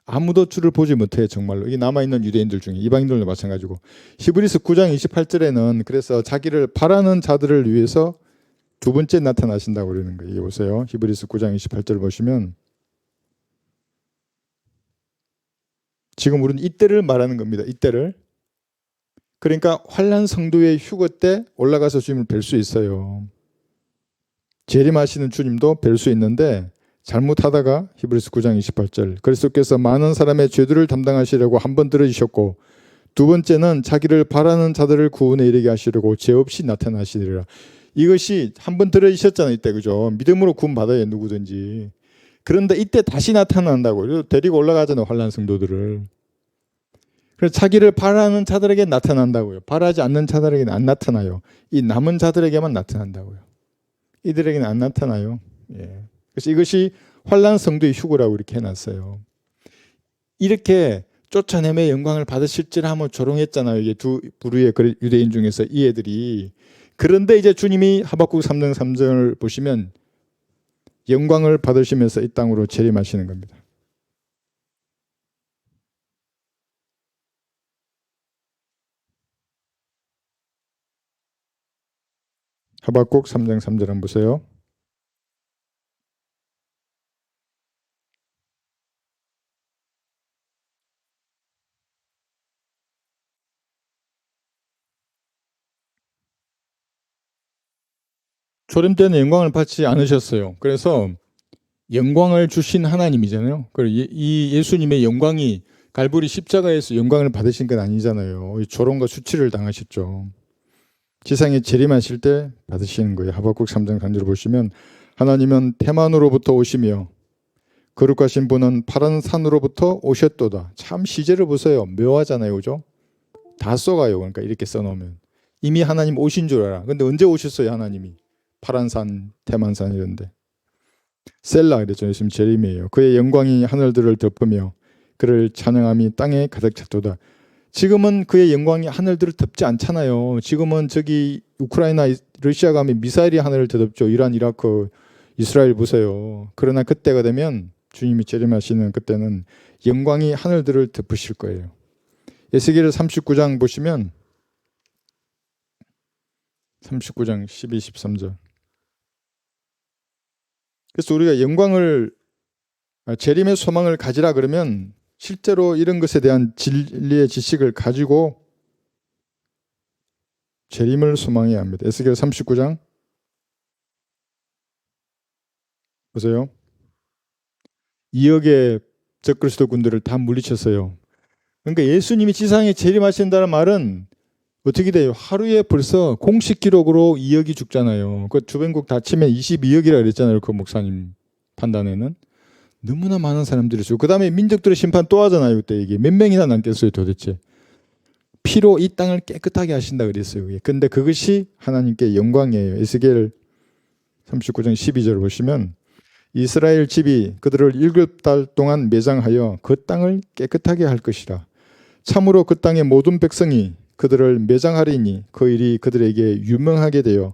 아무도 주를 보지 못해 정말로. 이게 남아있는 유대인들 중에 이방인들도 마찬가지고. 히브리서 9장 28절에는 그래서 자기를 바라는 자들을 위해서 두 번째 나타나신다고 그러는 거예요. 이게 보세요. 히브리서 9장 28절을 보시면 지금 우리는 이때를 말하는 겁니다. 이때를. 그러니까 환난 성도의 휴거 때 올라가서 주님을 뵐 수 있어요. 재림하시는 주님도 뵐 수 있는데 잘못하다가 히브리서 9장 28절 그리스도께서 많은 사람의 죄들을 담당하시려고 한 번 들어주셨고 두 번째는 자기를 바라는 자들을 구원에 이르게 하시려고 죄 없이 나타나시리라. 이것이 한 번 들어주셨잖아요. 이때 그죠? 믿음으로 구원 받아야 누구든지. 그런데 이때 다시 나타난다고. 데리고 올라가잖아요. 환난 성도들을. 그래서 자기를 바라는 자들에게 나타난다고요. 바라지 않는 자들에게는 안 나타나요. 이 남은 자들에게만 나타난다고요. 이들에게는 안 나타나요. 예. 그래서 이것이 환난 성도의 휴거라고 이렇게 해놨어요. 이렇게 쫓아내며 영광을 받으실지라 하면 조롱했잖아요. 이게 두 부류의 유대인 중에서 이 애들이. 그런데 이제 주님이 하박국 3장 3절을 보시면 영광을 받으시면서 이 땅으로 재림하시는 겁니다. 하박국 3장 3절 한번 보세요. 초림 때는 영광을 받지 않으셨어요. 그래서 영광을 주신 하나님이잖아요. 이 예수님의 영광이 갈보리 십자가에서 영광을 받으신 건 아니잖아요. 조롱과 수치를 당하셨죠. 지상에 재림하실 때 받으시는 거예요. 하박국 3장 3절을 보시면 하나님은 태만으로부터 오시며 거룩하신 분은 파란 산으로부터 오셨도다. 참 시제를 보세요. 묘하잖아요. 그죠? 다 써가요. 그러니까 이렇게 써놓으면. 이미 하나님 오신 줄 알아. 근데 언제 오셨어요 하나님이? 파란 산, 대만산 이런데. 셀라 그랬죠. 예수님 재림이에요. 그의 영광이 하늘들을 덮으며 그를 찬양함이 땅에 가득 찼도다. 지금은 그의 영광이 하늘들을 덮지 않잖아요. 지금은 저기 우크라이나, 러시아가 하면 미사일이 하늘을 덮죠. 이란, 이라크, 이스라엘 보세요. 그러나 그때가 되면 주님이 재림하시는 그때는 영광이 하늘들을 덮으실 거예요. 에스겔 39장 보시면 39장 12, 13절. 그래서 우리가 영광을 재림의 소망을 가지라 그러면 실제로 이런 것에 대한 진리의 지식을 가지고 재림을 소망해야 합니다. 에스겔 39장 보세요. 2억의 적그리스도 군들을 다 물리쳤어요. 그러니까 예수님이 지상에 재림하신다는 말은 어떻게 돼요? 하루에 벌써 공식 기록으로 2억이 죽잖아요. 그 주변국 다 치면 22억이라 그랬잖아요. 그 목사님 판단에는. 너무나 많은 사람들이 죽고 그 다음에 민족들의 심판 또 하잖아요. 그때 이게 몇 명이나 남겠어요 도대체. 피로 이 땅을 깨끗하게 하신다 그랬어요. 근데 그것이 하나님께 영광이에요. 에스겔 39장 12절 보시면 이스라엘 집이 그들을 7달 동안 매장하여 그 땅을 깨끗하게 할 것이라. 참으로 그 땅의 모든 백성이 그들을 매장하리니 그 일이 그들에게 유명하게 되어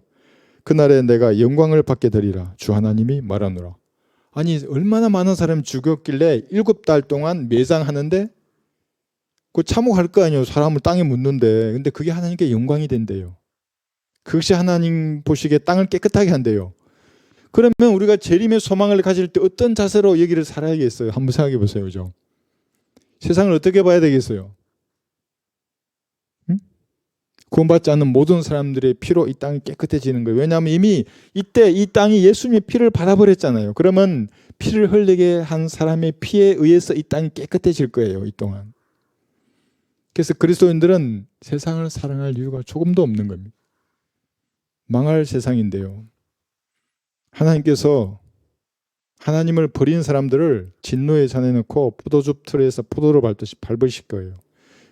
그날에 내가 영광을 받게 되리라. 주 하나님이 말하노라. 아니 얼마나 많은 사람이 죽였길래 7달 동안 매장하는데 그 참혹할 거 아니에요. 사람을 땅에 묻는데. 근데 그게 하나님께 영광이 된대요. 그것이 하나님 보시기에 땅을 깨끗하게 한대요. 그러면 우리가 재림의 소망을 가질 때 어떤 자세로 여기를 살아야겠어요? 한번 생각해 보세요. 그죠? 세상을 어떻게 봐야 되겠어요? 응? 구원받지 않는 모든 사람들의 피로 이 땅이 깨끗해지는 거예요. 왜냐하면 이미 이때 이 땅이 예수님의 피를 받아버렸잖아요. 그러면 피를 흘리게 한 사람의 피에 의해서 이 땅이 깨끗해질 거예요. 이 동안. 그래서 그리스도인들은 세상을 사랑할 이유가 조금도 없는 겁니다. 망할 세상인데요. 하나님께서 하나님을 버린 사람들을 진노에 잔해 넣고 포도주 틀에서 포도로 밟듯이 밟으실 거예요.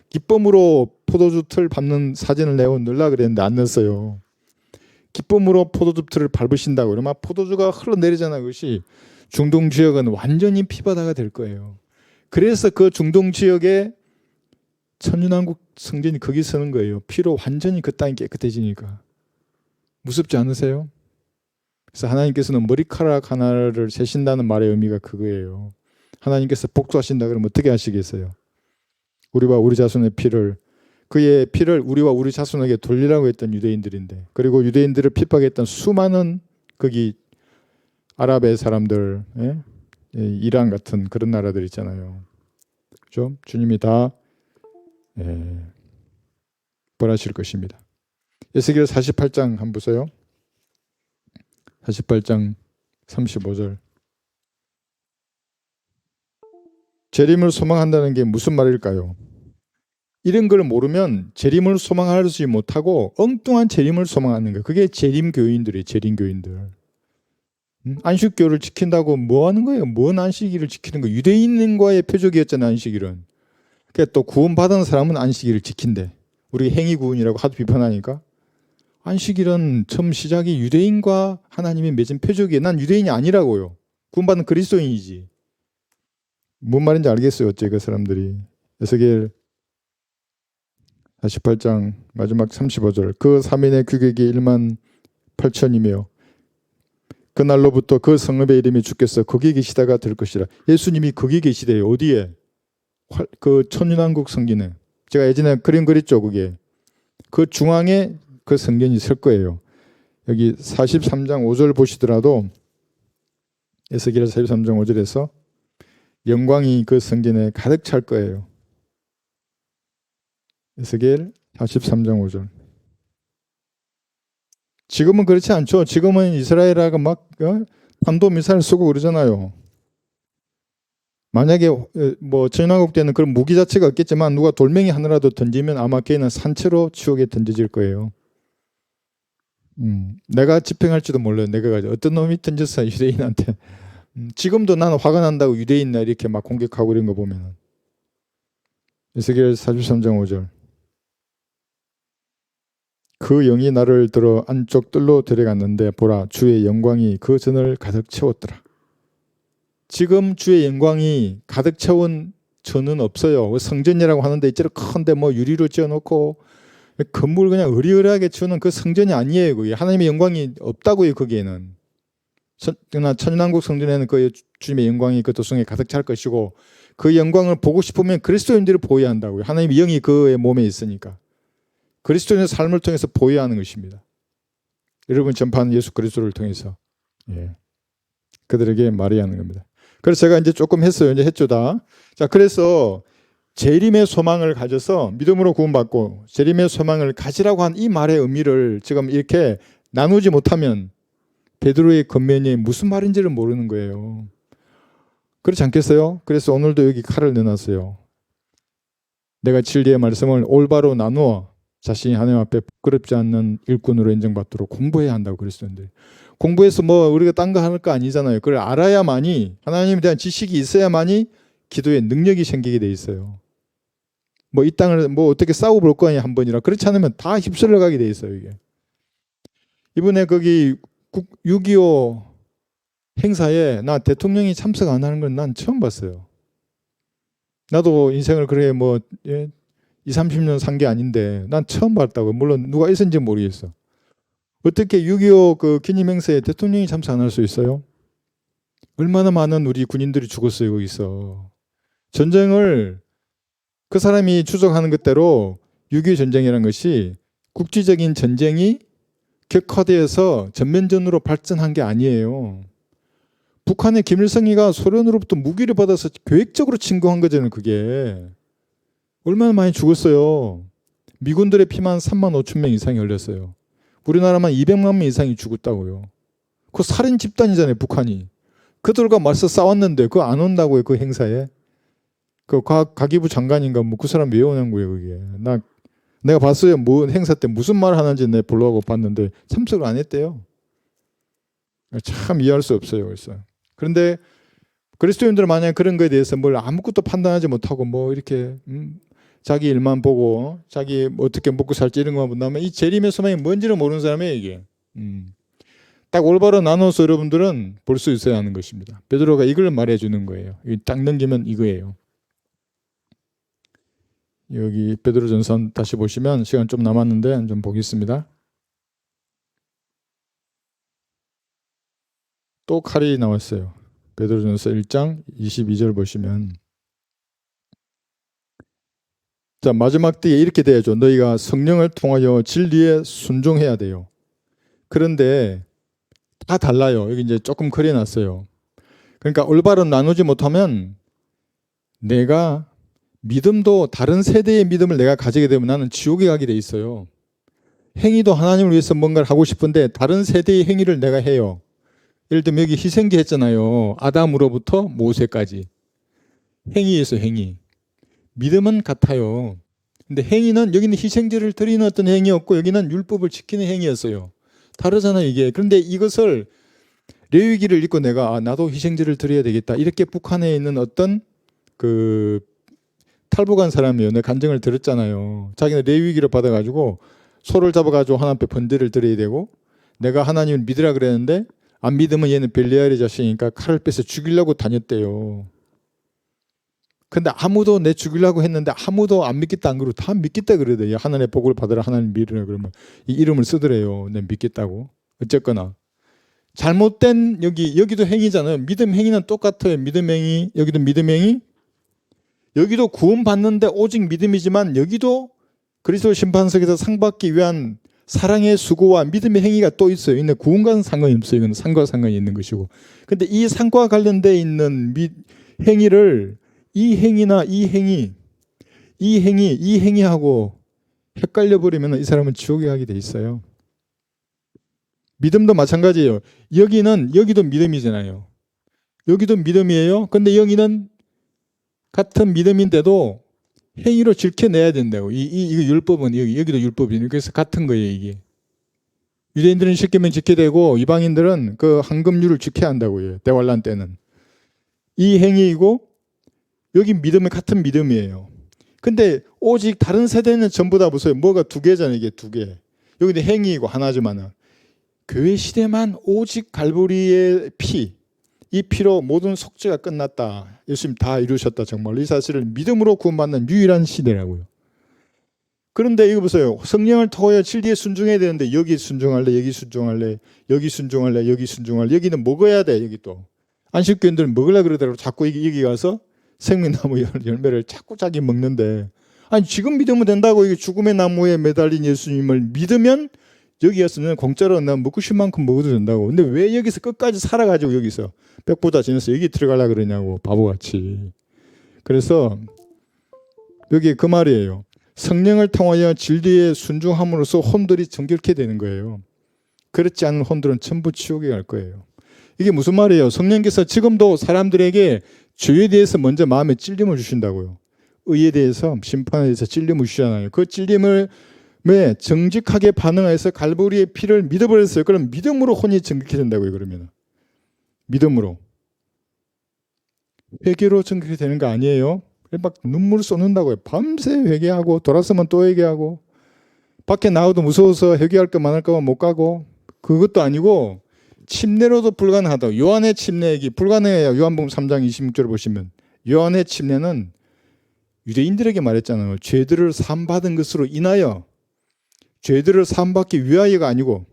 기쁨으로 포도주 틀 밟는 사진을 내고 넣으려고 그랬는데 안 넣었어요. 기쁨으로 포도주 틀을 밟으신다고 그러면 포도주가 흘러내리잖아요. 그것이 중동 지역은 완전히 피바다가 될 거예요. 그래서 그 중동 지역에 천년왕국 성전이 거기 서는 거예요. 피로 완전히 그 땅이 깨끗해지니까. 무섭지 않으세요? 그래서 하나님께서는 머리카락 하나를 세신다는 말의 의미가 그거예요. 하나님께서 복수하신다 그러면 어떻게 하시겠어요? 우리와 우리 자손의 피를, 그의 피를 우리와 우리 자손에게 돌리라고 했던 유대인들인데, 그리고 유대인들을 핍박했던 수많은 거기 아랍의 사람들, 이란 같은 그런 나라들 있잖아요. 그죠? 주님이 다 벌하실 것입니다. 에스겔 48장 한번 보세요. 48장 35절. 재림을 소망한다는 게 무슨 말일까요? 이런 걸 모르면 재림을 소망하지 못하고 엉뚱한 재림을 소망하는 거예요. 그게 재림교인들이에요. 재림교인들. 안식교를 지킨다고 뭐 하는 거예요? 뭔 안식일을 지키는 거예요? 유대인과의 표적이었잖아요. 안식일은. 그러니까 또 구원받은 사람은 안식일을 지킨대. 우리 행위구원이라고 하도 비판하니까. 안식일은 처음 시작이 유대인과 하나님이 맺은 표적이에요. 난 유대인이 아니라고요. 구원받은 그리스도인이지. 뭔 말인지 알겠어요. 어째 그 사람들이. 에스겔 48장 마지막 35절. 그 3인의 규격이 1만 8천이며 그날로부터 그 성읍의 이름이 주께서 거기 계시다가 될 것이라. 예수님이 거기 계시대요. 어디에? 그 천년왕국 성전에. 제가 예전에 그림 그렸죠. 그게. 그 중앙에 그 성전이 설 거예요. 여기 43장 5절 보시더라도 에스겔 43장 5절에서 영광이 그 성전에 가득 찰 거예요. 에스겔 43장 5절. 지금은 그렇지 않죠. 지금은 이스라엘하고 막 탄도미사일 쏘고 그러잖아요. 만약에 뭐 천연왕국 때는 그런 무기 자체가 없겠지만 누가 돌멩이 하나라도 던지면 아마 걔는 산채로 지옥에 던져질 거예요. 내가 집행할지도 몰라요. 내가 어떤 놈이 던졌어 유대인한테 지금도 나는 화가 난다고 유대인날 이렇게 막 공격하고 이런 거 보면은. 에스겔 43장 5절. 그 영이 나를 들어 안쪽 뜰로 데려갔는데 보라 주의 영광이 그 전을 가득 채웠더라. 지금 주의 영광이 가득 채운 전은 없어요. 성전이라고 하는데 이쪽에 큰데 뭐 유리로 지어놓고 건물 그냥 으리으리하게 치우는 그 성전이 아니에요. 그게 하나님의 영광이 없다고요. 거기에는. 그러나 천년왕국 성전에는 그 주님의 영광이 그 도성에 가득 찰 것이고 그 영광을 보고 싶으면 그리스도인들을 보여야 한다고요. 하나님의 영이 그의 몸에 있으니까. 그리스도인의 삶을 통해서 보여야 하는 것입니다. 여러분 전파하는 예수 그리스도를 통해서 그들에게 말해야 하는 겁니다. 그래서 제가 이제 조금 했어요. 이제 했죠 다. 자, 그래서 재림의 소망을 가져서 믿음으로 구원받고 재림의 소망을 가지라고 한 이 말의 의미를 지금 이렇게 나누지 못하면 베드로의 권면이 무슨 말인지를 모르는 거예요. 그렇지 않겠어요? 그래서 오늘도 여기 칼을 내놨어요. 내가 진리의 말씀을 올바로 나누어 자신이 하나님 앞에 부끄럽지 않는 일꾼으로 인정받도록 공부해야 한다고 그랬었는데 공부해서 뭐 우리가 딴 거 하는 거 아니잖아요. 그걸 알아야만이 하나님에 대한 지식이 있어야만이 기도에 능력이 생기게 돼 있어요. 뭐 이 땅을 뭐 어떻게 싸워 볼 거 아니야 한 번이라. 그렇지 않으면 다 휩쓸려 가게 돼 있어요. 이게 이번에 거기 6.25 행사에 나 대통령이 참석 안 하는 건 난 처음 봤어요. 나도 인생을 그래 뭐 20-30년 산 게 아닌데 난 처음 봤다고. 물론 누가 있었는지 모르겠어. 어떻게 6.25 그 기념 행사에 대통령이 참석 안 할 수 있어요? 얼마나 많은 우리 군인들이 죽었어요 거기서. 전쟁을 그 사람이 추적하는 것대로 6.25 전쟁이라는 것이 국지적인 전쟁이 격화되어서 전면전으로 발전한 게 아니에요. 북한의 김일성이가 소련으로부터 무기를 받아서 계획적으로 침공한 거잖아요. 그게 얼마나 많이 죽었어요. 미군들의 피만 3만 5천 명 이상이 흘렸어요. 우리나라만 200만 명 이상이 죽었다고요. 그 살인 집단이잖아요. 북한이. 그들과 맞서 싸웠는데 그거 안 온다고요. 그 행사에. 그 가기부 장관인가 뭐 그 사람 왜 오는 거예요. 그게. 내가 봤어요. 뭐 행사 때 무슨 말 하는지 내 보려고 봤는데 참석을 안 했대요. 참 이해할 수 없어요. 그런데 그리스도인들은 만약 그런 거에 대해서 뭘 아무것도 판단하지 못하고 뭐 이렇게 자기 일만 보고 자기 어떻게 먹고 살지 이런 것만 본다면 이 재림의 소망이 뭔지를 모르는 사람이에요. 이게. 딱 올바로 나눠서 여러분들은 볼 수 있어야 하는 것입니다. 베드로가 이걸 말해주는 거예요. 딱 넘기면 이거예요. 여기 베드로전서 다시 보시면 시간 좀 남았는데 좀 보겠습니다. 또 칼이 나왔어요. 베드로전서 1장 22절 보시면 자 마지막 때에 이렇게 돼야죠. 너희가 성령을 통하여 진리에 순종해야 돼요. 그런데 다 달라요. 여기 이제 조금 그려놨어요. 그러니까 올바로 나누지 못하면 내가 믿음도 다른 세대의 믿음을 내가 가지게 되면 나는 지옥에 가게 돼 있어요. 행위도 하나님을 위해서 뭔가를 하고 싶은데 다른 세대의 행위를 내가 해요. 예를 들면 여기 희생제 했잖아요. 아담으로부터 모세까지. 행위에서 행위. 믿음은 같아요. 근데 행위는 여기는 희생제를 드리는 어떤 행위였고 여기는 율법을 지키는 행위였어요. 다르잖아요 이게. 그런데 이것을 레위기를 읽고 내가 나도 희생제를 드려야 되겠다. 이렇게 북한에 있는 어떤 그 탈북한 사람이요. 내 간증을 들었잖아요. 자기는 레위기를 받아가지고 소를 잡아가지고 하나님 앞에 번제를 드려야 되고 내가 하나님을 믿으라 그랬는데 안 믿으면 얘는 벨리알의 자식이니까 칼을 빼서 죽이려고 다녔대요. 근데 아무도 내 죽이려고 했는데 아무도 안 믿겠다 안 그러고 다 믿겠다 그러대요. 하나님의 복을 받으라 하나님 믿으라 그러면 이 이름을 쓰더래요. 내 믿겠다고. 어쨌거나 잘못된 여기도 행위잖아요. 믿음 행위는 똑같아요. 믿음 행위 여기도 믿음 행위 여기도 구원받는데 오직 믿음이지만 여기도 그리스도 심판석에서 상 받기 위한 사랑의 수고와 믿음의 행위가 또 있어요. 근데 구원과는 상관이 없어요. 이건 상과 상관이 있는 것이고. 근데 이 상과 관련되어 있는 행위를 이 행위나 이 행위하고 헷갈려 버리면 이 사람은 지옥에 가게 돼 있어요. 믿음도 마찬가지예요. 여기도 믿음이잖아요. 여기도 믿음이에요. 근데 여기는 같은 믿음인데도 행위로 지켜내야 된다고. 이거 율법은 여기도 율법이에요. 그래서 같은 거예요 이게. 유대인들은 십계명 지켜야 되고 이방인들은 그 황금률을 지켜야 한다고요. 대환란 때는. 이 행위이고 여기 믿음은 같은 믿음이에요. 근데 오직 다른 세대는 전부 다 보세요. 뭐가 두 개잖아요. 이게 두 개. 여기는 행위이고 하나지만은 교회 시대만 오직 갈보리의 피, 이 피로 모든 속죄가 끝났다. 예수님 다 이루셨다. 정말 이 사실을 믿음으로 구원받는 유일한 시대라고요. 그런데 이거 보세요. 성령을 통하여 진리에 순종해야 되는데 여기 순종할래, 여기 순종할래, 여기 순종할래, 여기 순종할래. 여기는 먹어야 돼. 여기 또 안식교인들은 먹으려고 그러더라고. 자꾸 여기 가서 생명나무 열매를 자꾸 자기 먹는데, 아니 지금 믿으면 된다고. 이게 죽음의 나무에 매달린 예수님을 믿으면 여기 가서는 공짜로 난 먹고 싶은 만큼 먹어도 된다고. 근데 왜 여기서 끝까지 살아가지고 여기서 벽보다 지나서 여기 들어가려고 그러냐고, 바보같이. 그래서 여기 그 말이에요. 성령을 통하여 진리에 순종함으로써 혼들이 정결케 되는 거예요. 그렇지 않은 혼들은 전부 지옥에 갈 거예요. 이게 무슨 말이에요? 성령께서 지금도 사람들에게 죄에 대해서 먼저 마음에 찔림을 주신다고요. 의에 대해서, 심판에 대해서 찔림을 주시잖아요. 그 찔림을 왜 정직하게 반응해서 갈보리의 피를 믿어버렸어요. 그럼 믿음으로 혼이 정결케 된다고요. 그러면 믿음으로, 회개로 정결케 되는 거 아니에요? 막 눈물 쏟는다고요. 밤새 회개하고 돌아서면 또 회개하고, 밖에 나와도 무서워서 회개할까 말할까 못 가고. 그것도 아니고 침례로도 불가능하다. 요한의 침례 얘기 불가능해요. 요한복음 3장 26절을 보시면 요한의 침례는 유대인들에게 말했잖아요. 죄들을 사함받은 것으로 인하여, 죄들을 사함받기 위하여가 아니고,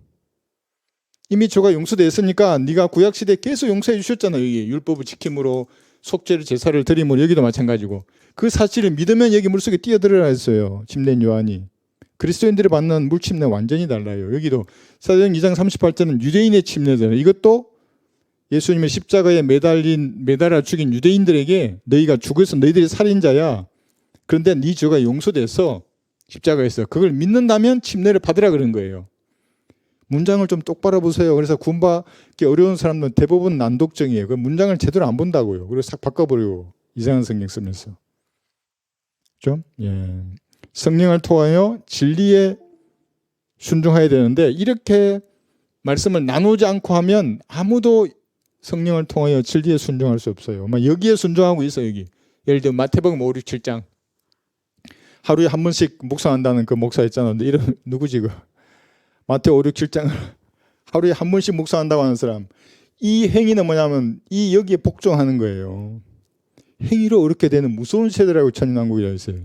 이미 죄가 용서됐으니까 네가 구약시대에 계속 용서해 주셨잖아요. 여기 율법을 지킴으로, 속죄를 제사를 드림으로. 여기도 마찬가지고 그 사실을 믿으면 여기 물속에 뛰어들어라 했어요. 침례인 요한이. 그리스도인들이 받는 물침례 완전히 달라요. 여기도 사도행 2장 38절은 유대인의 침례잖아요. 이것도 예수님의 십자가에 매달아 죽인 유대인들에게 너희가 죽어서 너희들이 살인자야. 그런데 네 죄가 용서돼서 십자가에서 그걸 믿는다면 침례를 받으라 그런 거예요. 문장을 좀 똑바로 보세요. 그래서 구원받기 어려운 사람들은 대부분 난독증이에요. 그 문장을 제대로 안 본다고요. 그래서 싹 바꿔버리고 이상한 성경 쓰면서. 좀 예. 성령을 통하여 진리에 순종해야 되는데, 이렇게 말씀을 나누지 않고 하면 아무도 성령을 통하여 진리에 순종할 수 없어요. 여기에 순종하고 있어요. 여기 예를 들어 마태복음 5, 6, 7장 하루에 한 번씩 묵상한다는 그 목사 있잖아요. 근데 이름 누구지? 그 마태 5, 6, 7장을 하루에 한 번씩 묵상한다고 하는 사람. 이 행위는 뭐냐면 이 여기에 복종하는 거예요. 행위로 어렵게 되는 무서운 세대라고 천연왕국이라 했어요.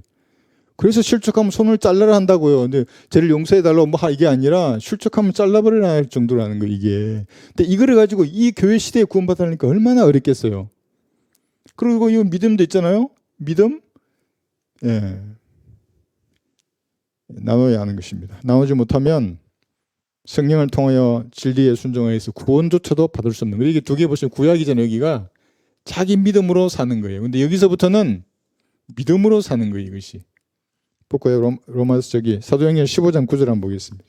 그래서 실족하면 손을 잘라라 한다고요. 근데 죄를 용서해달라고 이게 아니라 실족하면 잘라버려야 할 정도라는 거, 이게. 근데 이거를 가지고 이 교회 시대에 구원받으니까 얼마나 어렵겠어요. 그리고 이 믿음도 있잖아요. 믿음? 예. 나눠야 하는 것입니다. 나누지 못하면 성령을 통하여 진리에 순종해서 구원조차도 받을 수 없는 거예요. 이게 두 개 보시면 구약이잖아요. 여기가 자기 믿음으로 사는 거예요. 근데 여기서부터는 믿음으로 사는 거예요. 이것이. 볼까요? 로마서 사도행전 15장 9절 한번 보겠습니다.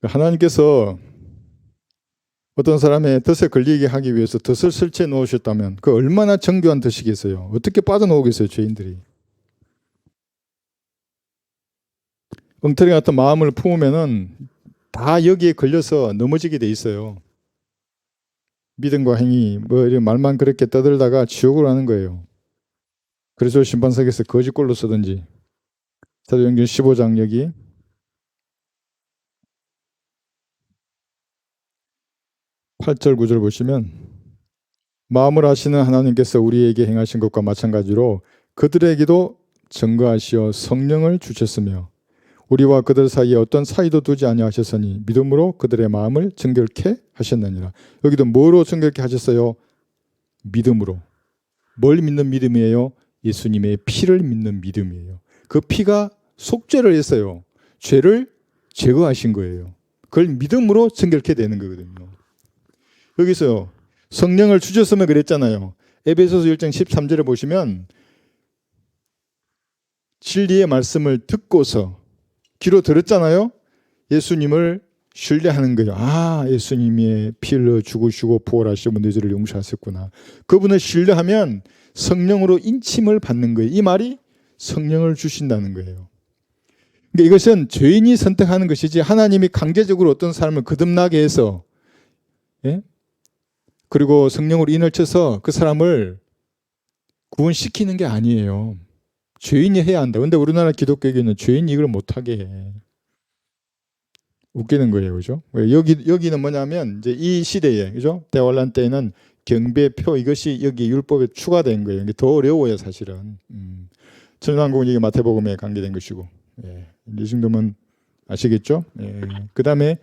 하나님께서 어떤 사람의 덫에 걸리게 하기 위해서 덫을 설치해 놓으셨다면 그 얼마나 정교한 덫이겠어요. 어떻게 빠져나오겠어요, 죄인들이. 엉터리 같은 마음을 품으면은 다 여기에 걸려서 넘어지게 돼 있어요. 믿음과 행위, 이런 말만 그렇게 떠들다가 지옥으로 하는 거예요. 그래서 심판석에서 거짓골로 쓰든지. 사도행전 15장 여기 8절 9절 보시면, 마음을 아시는 하나님께서 우리에게 행하신 것과 마찬가지로 그들에게도 증거하시어 성령을 주셨으며 우리와 그들 사이에 어떤 사이도 두지 아니하셨으니 믿음으로 그들의 마음을 정결케 하셨느니라. 여기도 뭐로 정결케 하셨어요? 믿음으로. 뭘 믿는 믿음이에요? 예수님의 피를 믿는 믿음이에요. 그 피가 속죄를 했어요. 죄를 제거하신 거예요. 그걸 믿음으로 정결케 되는 거거든요. 여기서 성령을 주셨으면 그랬잖아요. 에베소서 1장 13절에 보시면 진리의 말씀을 듣고서 귀로 들었잖아요. 예수님을 신뢰하는 거예요. 아, 예수님의 피를 죽으시고 부활하시고 내 죄를 용서하셨구나. 그분을 신뢰하면 성령으로 인침을 받는 거예요. 이 말이 성령을 주신다는 거예요. 그러니까 이것은 죄인이 선택하는 것이지 하나님이 강제적으로 어떤 사람을 거듭나게 해서 예? 그리고 성령으로 인을 쳐서 그 사람을 구원시키는 게 아니에요. 죄인이 해야 한다. 근데 우리나라 기독교에는 죄인이 이걸 못하게 해. 웃기는 거예요. 그죠? 여기는 뭐냐면, 이제 이 시대에, 그죠? 대환란 때에는 경배표 이것이 여기 율법에 추가된 거예요. 이게 더 어려워요, 사실은. 천상국은 이게 마태복음에 관계된 것이고. 예. 이 정도면 아시겠죠? 예. 그 다음에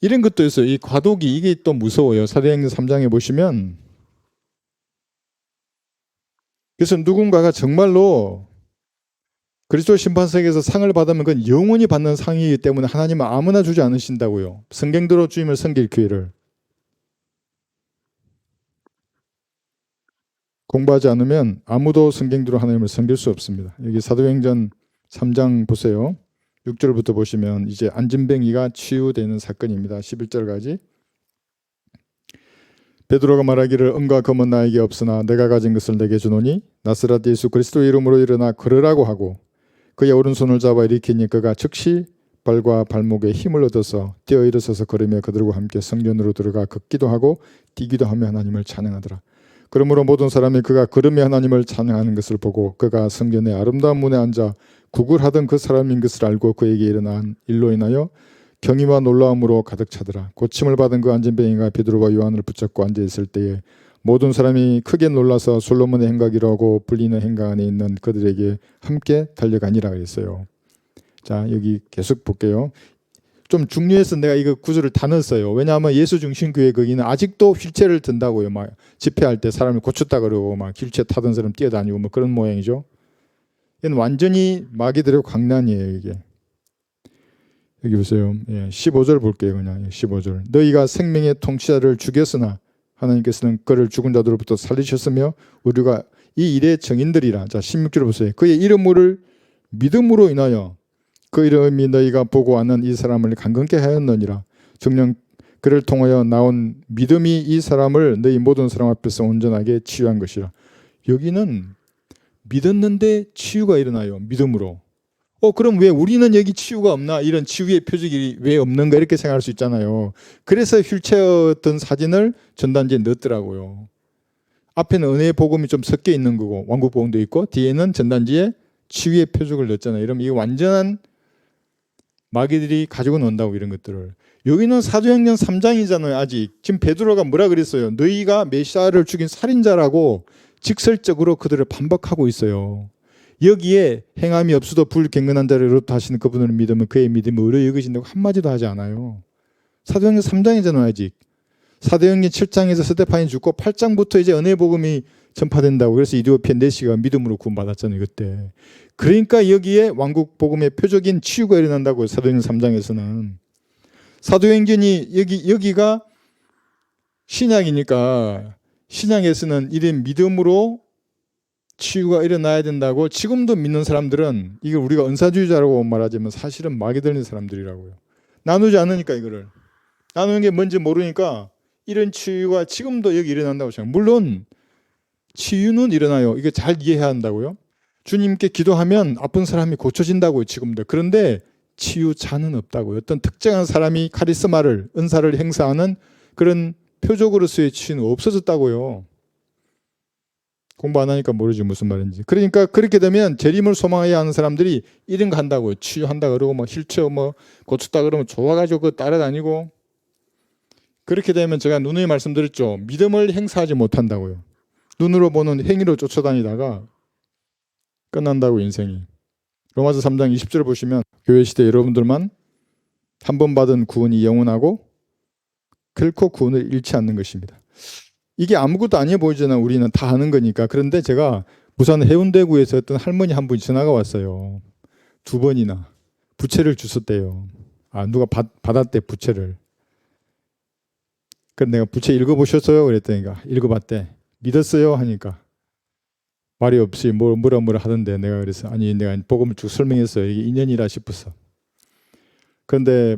이런 것도 있어요. 이 과도기, 이게 또 무서워요. 사도행전 3장에 보시면. 그래서 누군가가 정말로 그리스도 심판석에서 상을 받으면 그건 영원히 받는 상이기 때문에 하나님은 아무나 주지 않으신다고요. 성경대로 주임을 섬길 기회를. 공부하지 않으면 아무도 성경대로 하나님을 섬길 수 없습니다. 여기 사도행전 3장 보세요. 6절부터 보시면 이제 안진뱅이가 치유되는 사건입니다. 11절까지. 베드로가 말하기를 은과 금은 나에게 없으나 내가 가진 것을 내게 주노니 나사렛 예수 그리스도의 이름으로 일어나 걸으라고 하고 그의 오른손을 잡아 일으키니 그가 즉시 발과 발목에 힘을 얻어서 뛰어 일어서서 걸으며 그들과 함께 성전으로 들어가 걷기도 하고 뛰기도 하며 하나님을 찬양하더라. 그러므로 모든 사람이 그가 걸으며 하나님을 찬양하는 것을 보고 그가 성전의 아름다운 문에 앉아 구걸하던 그 사람인 것을 알고 그에게 일어난 일로 인하여 경의와 놀라움으로 가득 차더라. 고침을 받은 그 안진뱅이가 베드로와 요한을 붙잡고 앉아 있을 때에 모든 사람이 크게 놀라서 솔로몬의 행각이라고 불리는 행각 안에 있는 그들에게 함께 달려가니라 그랬어요. 자, 여기 계속 볼게요. 좀 중요해서 내가 이거 구절을 다 넣었어요. 왜냐하면 예수 중심 교회 거기는 아직도 휠체어를 든다고요. 막 집회할 때 사람을 고쳤다 그러고 막 휠체어 타던 사람 뛰어다니고 뭐 그런 모양이죠. 이건 완전히 마귀들의 광란이에요, 이게. 여기 보세요. 15절 볼게요. 그냥 15절. 너희가 생명의 통치자를 죽였으나 하나님께서는 그를 죽은 자들로부터 살리셨으며 우리가 이 일의 증인들이라. 자, 16절 보세요. 그의 이름을 믿음으로 인하여 그 이름이 너희가 보고 아는 이 사람을 강건케 하였느니라. 정녕 그를 통하여 나온 믿음이 이 사람을 너희 모든 사람 앞에서 온전하게 치유한 것이라. 여기는 믿었는데 치유가 일어나요. 믿음으로. 그럼 왜 우리는 여기 치유가 없나? 이런 치유의 표적이 왜 없는가? 이렇게 생각할 수 있잖아요. 그래서 휠체어였던 사진을 전단지에 넣었더라고요. 앞에는 은혜의 복음이 좀 섞여 있는 거고 왕국 복음도 있고 뒤에는 전단지에 치유의 표적을 넣었잖아요. 이러면 이게 완전한 마귀들이 가지고 논다고 이런 것들을. 여기는 사도행전 3장이잖아요. 아직. 지금 베드로가 뭐라 그랬어요? 너희가 메시아를 죽인 살인자라고 직설적으로 그들을 반박하고 있어요. 여기에 행함이 없어도 불경건한 자를 의롭다 하시는 그분을 믿으면 그의 믿음이 의로 여기신다고 한마디도 하지 않아요. 사도행전 3장이잖아요. 아직. 사도행전 7장에서 스데반이 죽고 8장부터 이제 은혜 복음이 전파된다고. 그래서 이디오피아 내시가 믿음으로 구원받았잖아요. 그때. 그러니까 여기에 왕국 복음의 표적인 치유가 일어난다고요. 사도행전 3장에서는. 사도행전이 여기가 신약이니까 신약에서는 이런 믿음으로 치유가 일어나야 된다고 지금도 믿는 사람들은 이걸 우리가 은사주의자라고 말하지만 사실은 마귀들인 사람들이라고요. 나누지 않으니까 이거를. 나누는 게 뭔지 모르니까 이런 치유가 지금도 여기 일어난다고 생각해요. 물론 치유는 일어나요. 이거 잘 이해해야 한다고요. 주님께 기도하면 아픈 사람이 고쳐진다고요. 지금도. 그런데 치유자는 없다고요. 어떤 특정한 사람이 카리스마를 은사를 행사하는 그런 표적으로서의 치유는 없어졌다고요. 공부 안 하니까 모르지 무슨 말인지. 그러니까 그렇게 되면 재림을 소망해야 하는 사람들이 이런 거 한다고요. 치유한다 그러고 뭐 휠체어 뭐 고쳤다 그러면 좋아가지고 그 따라다니고. 그렇게 되면 제가 누누이 말씀드렸죠. 믿음을 행사하지 못한다고요. 눈으로 보는 행위로 쫓아다니다가 끝난다고 인생이. 로마서 3장 20절 보시면 교회 시대 여러분들만 한 번 받은 구원이 영원하고 결코 구원을 잃지 않는 것입니다. 이게 아무것도 아니어 보이잖아요. 우리는 다 아는 거니까. 그런데 제가 부산 해운대구에서 어떤 할머니 한 분이 전화가 왔어요. 2번이나 부채를 주셨대요. 누가 받았대 부채를. 그래서 내가 부채 읽어보셨어요? 그랬더니 읽어봤대. 믿었어요? 하니까 말이 없이 뭐라 하던데 내가 그래서 내가 복음을 쭉 설명했어요. 이게 인연이라 싶었어. 그런데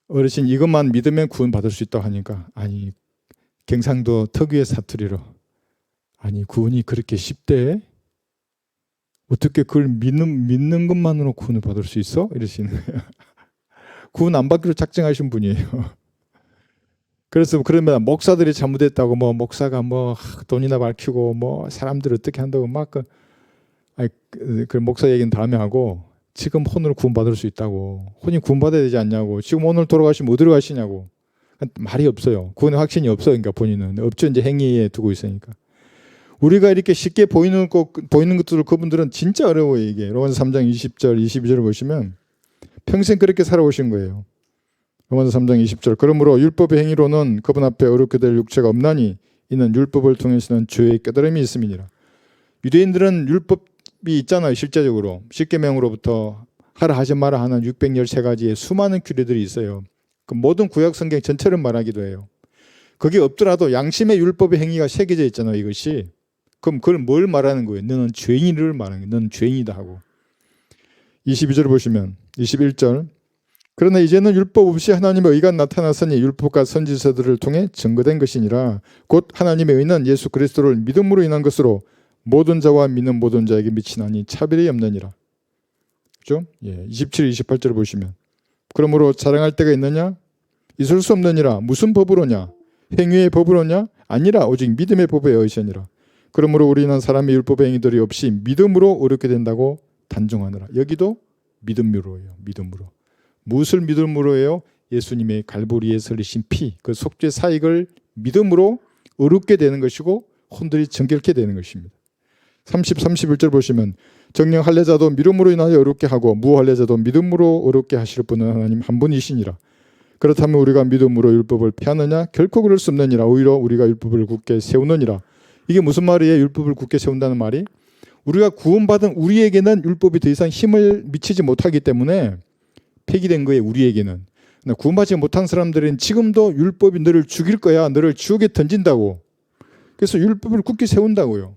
어르신 이것만 믿으면 구원 받을 수 있다고 하니까 경상도 특유의 사투리로 구원이 그렇게 쉽대? 어떻게 그걸 믿는 것만으로 구원을 받을 수 있어? 이러시는 거예요. 구원 안 받기로 작정하신 분이에요. 그래서 그러면 목사들이 잘못했다고 뭐 목사가 뭐 돈이나 밝히고 뭐 사람들 어떻게 한다고 막 그 목사 얘기는 다음에 하고 지금 혼으로 구원받을 수 있다고. 혼이 구원받아야 되지 않냐고. 지금 오늘 돌아가시면 어디로 가시냐고. 말이 없어요. 구원의 확신이 없어요. 그러니까 본인은 없죠. 이제 행위에 두고 있으니까. 우리가 이렇게 쉽게 보이는 것들을 그분들은 진짜 어려워요. 이게 로마서 3장 20절 22절을 보시면 평생 그렇게 살아오신 거예요. 로마서 3장 20절 그러므로 율법의 행위로는 그분 앞에 어렵게 될 육체가 없나니 이는 율법을 통해서는 죄의 깨달음이 있음이니라. 유대인들은 율법이 있잖아요. 실제적으로 십계명으로부터 하라 하지 마라 하는 613가지의 수많은 규례들이 있어요. 그 모든 구약 성경 전체를 말하기도 해요. 그게 없더라도 양심의 율법의 행위가 새겨져 있잖아요. 이것이. 그럼 그걸 뭘 말하는 거예요? 너는 죄인을 말하는 거예요. 너는 죄인이다 하고. 22절 보시면 21절 그러나 이제는 율법 없이 하나님의 의가 나타났으니 율법과 선지서들을 통해 증거된 것이니라. 곧 하나님의 의는 예수 그리스도를 믿음으로 인한 것으로 모든 자와 믿는 모든 자에게 미치나니 차별이 없느니라. 그렇죠? 27, 28절 보시면 그러므로 자랑할 때가 있느냐? 있을 수 없느니라. 무슨 법으로냐? 행위의 법으로냐? 아니라 오직 믿음의 법에 의하시니라. 그러므로 우리는 사람의 율법의 행위들이 없이 믿음으로 어렵게 된다고 단정하느라. 여기도 믿음으로예요. 믿음으로. 무엇을 믿음으로 해요? 예수님의 갈보리에 흘리신 피, 그 속죄 사익을 믿음으로 어렵게 되는 것이고 혼들이 정결케 되는 것입니다. 30, 31절 보시면 정령 할례자도 믿음으로 인하여 어렵게 하고 무할례자도 믿음으로 어렵게 하실 분은 하나님 한 분이시니라. 그렇다면 우리가 믿음으로 율법을 폐하느냐? 결코 그럴 수 없느니라. 오히려 우리가 율법을 굳게 세우느니라. 이게 무슨 말이에요? 율법을 굳게 세운다는 말이? 우리가 구원받은 우리에게는 율법이 더 이상 힘을 미치지 못하기 때문에 폐기된 거예요. 우리에게는. 구원받지 못한 사람들은 지금도 율법이 너를 죽일 거야. 너를 지옥에 던진다고. 그래서 율법을 굳게 세운다고요.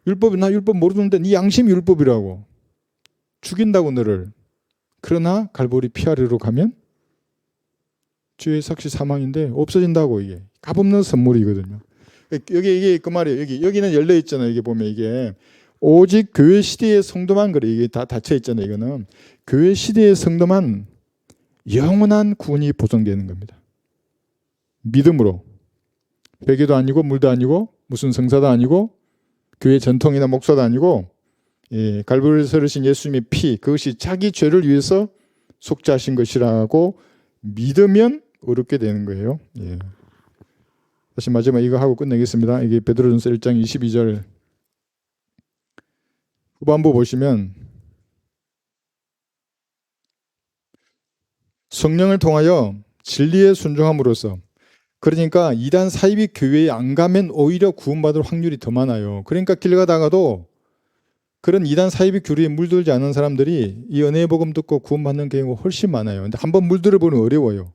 율법이 나 율법 모르는데 네 양심이 율법이라고. 죽인다고 너를. 그러나 갈보리 피아리로 가면 죄의 삭시 사망인데 없어진다고. 이게 값없는 선물이거든요. 이게 그 말이에요. 여기는 열려 있잖아요. 이게 보면 이게 오직 교회 시대의 성도만 그래. 이게 다 닫혀 있잖아요. 이거는 교회 시대의 성도만 영원한 구원이 보장되는 겁니다. 믿음으로. 회개도 아니고 물도 아니고 무슨 성사도 아니고 교회 전통이나 목사도 아니고 갈보리에 서르신 예수님의 피, 그것이 자기 죄를 위해서 속죄하신 것이라고 믿으면 어렵게 되는 거예요. 다시 마지막 이거 하고 끝내겠습니다. 이게 베드로전서 1장 22절 후반부 보시면 성령을 통하여 진리에 순종함으로써, 그러니까 이단 사이비 교회에 안 가면 오히려 구원받을 확률이 더 많아요. 그러니까 길 가다가도 그런 이단 사이비 교류에 물들지 않은 사람들이 이 은혜의 복음 듣고 구원받는 경우가 훨씬 많아요. 근데 한번 물들어 보면 어려워요.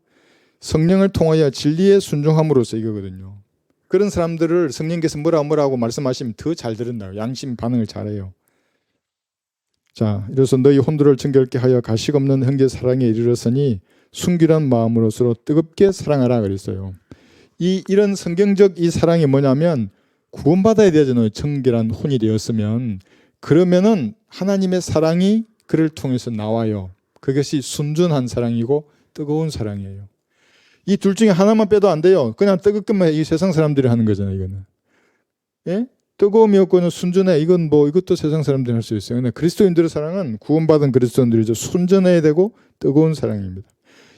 성령을 통하여 진리에 순종함으로써 이거거든요. 그런 사람들을 성령께서 뭐라고 말씀하시면 더 잘 들은다요. 양심 반응을 잘해요. 자, 이래서 너희 혼들을 정결케 하여 가식 없는 형제 사랑에 이르렀으니 순결한 마음으로서 뜨겁게 사랑하라 그랬어요. 이런 성경적 이 사랑이 뭐냐면 구원받아야 되잖아요. 정결한 혼이 되었으면. 그러면은 하나님의 사랑이 그를 통해서 나와요. 그것이 순전한 사랑이고 뜨거운 사랑이에요. 이 둘 중에 하나만 빼도 안 돼요. 그냥 뜨겁게만 이 세상 사람들이 하는 거잖아요. 이거는. 예? 뜨거움이 없고는 순전해. 이건 뭐 이것도 세상 사람들이 할 수 있어요. 근데 그리스도인들의 사랑은 구원받은 그리스도인들이죠. 순전해야 되고 뜨거운 사랑입니다.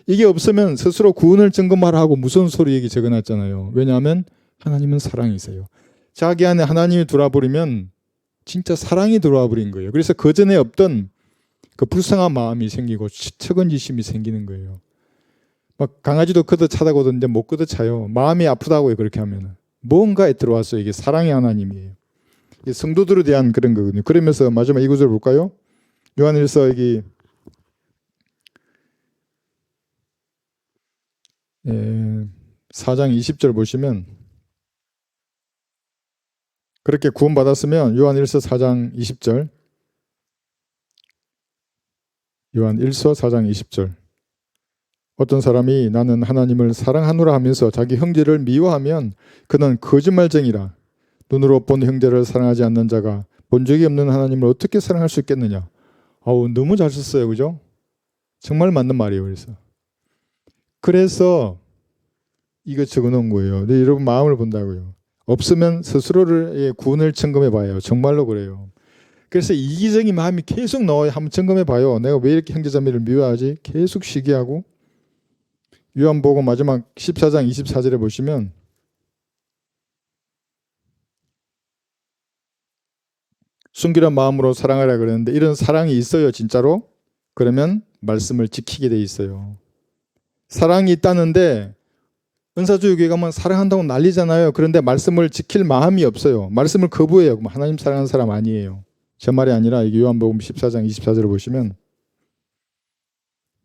이게 없으면 스스로 구원을 증거말하고 무서운 소리 얘기 적어놨잖아요. 왜냐하면 하나님은 사랑이세요. 자기 안에 하나님이 들어와 버리면 진짜 사랑이 들어와 버린 거예요. 그래서 그전에 없던 그 불쌍한 마음이 생기고 측은지심이 생기는 거예요. 막 강아지도 걷어차다거든요. 못 걷어차요. 마음이 아프다고요. 그렇게 하면은. 뭔가에 들어왔어요. 이게 사랑의 하나님이에요. 이게 성도들에 대한 그런 거거든요. 그러면서 마지막 이 구절 볼까요? 요한일서 여기 4장 20절 보시면 그렇게 구원받았으면 요한일서 4장 20절 요한일서 4장 20절 어떤 사람이 나는 하나님을 사랑하노라 하면서 자기 형제를 미워하면 그는 거짓말쟁이라. 눈으로 본 형제를 사랑하지 않는 자가 본 적이 없는 하나님을 어떻게 사랑할 수 있겠느냐. 너무 잘 썼어요. 그죠? 정말 맞는 말이에요. 그래서 이거 적어놓은 거예요. 근데 여러분 마음을 본다고요. 없으면 스스로를 구원을 점검해 봐요. 정말로 그래요. 그래서 이기적인 마음이 계속 나와요. 한번 점검해 봐요. 내가 왜 이렇게 형제자매를 미워하지? 계속 시기하고. 요한복음 마지막 14장 24절에 보시면 순결한 마음으로 사랑하라 그러는데 이런 사랑이 있어요, 진짜로? 그러면 말씀을 지키게 돼 있어요. 사랑이 있다는데 은사주의 교회 가면 사랑한다고 난리잖아요. 그런데 말씀을 지킬 마음이 없어요. 말씀을 거부해요. 그럼 하나님 사랑하는 사람 아니에요. 제 말이 아니라 이게 요한복음 14장 24절을 보시면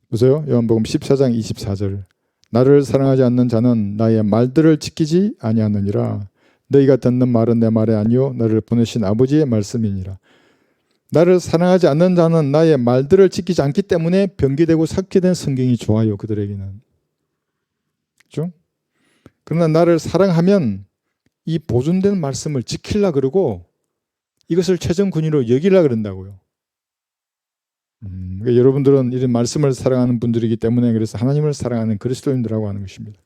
보세요. 요한복음 14장 24절. 나를 사랑하지 않는 자는 나의 말들을 지키지 아니하느니라. 너희가 듣는 말은 내 말이 아니요 나를 보내신 아버지의 말씀이니라. 나를 사랑하지 않는 자는 나의 말들을 지키지 않기 때문에 변기되고 삭제된 성경이 좋아요. 그들에게는. 그렇죠? 그러나 나를 사랑하면 이 보존된 말씀을 지키려 그러고 이것을 최종 군의로 여기려 그런다고요. 그러니까 여러분들은 이런 말씀을 사랑하는 분들이기 때문에 그래서 하나님을 사랑하는 그리스도인들이라고 하는 것입니다.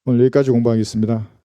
오늘 여기까지 공부하겠습니다.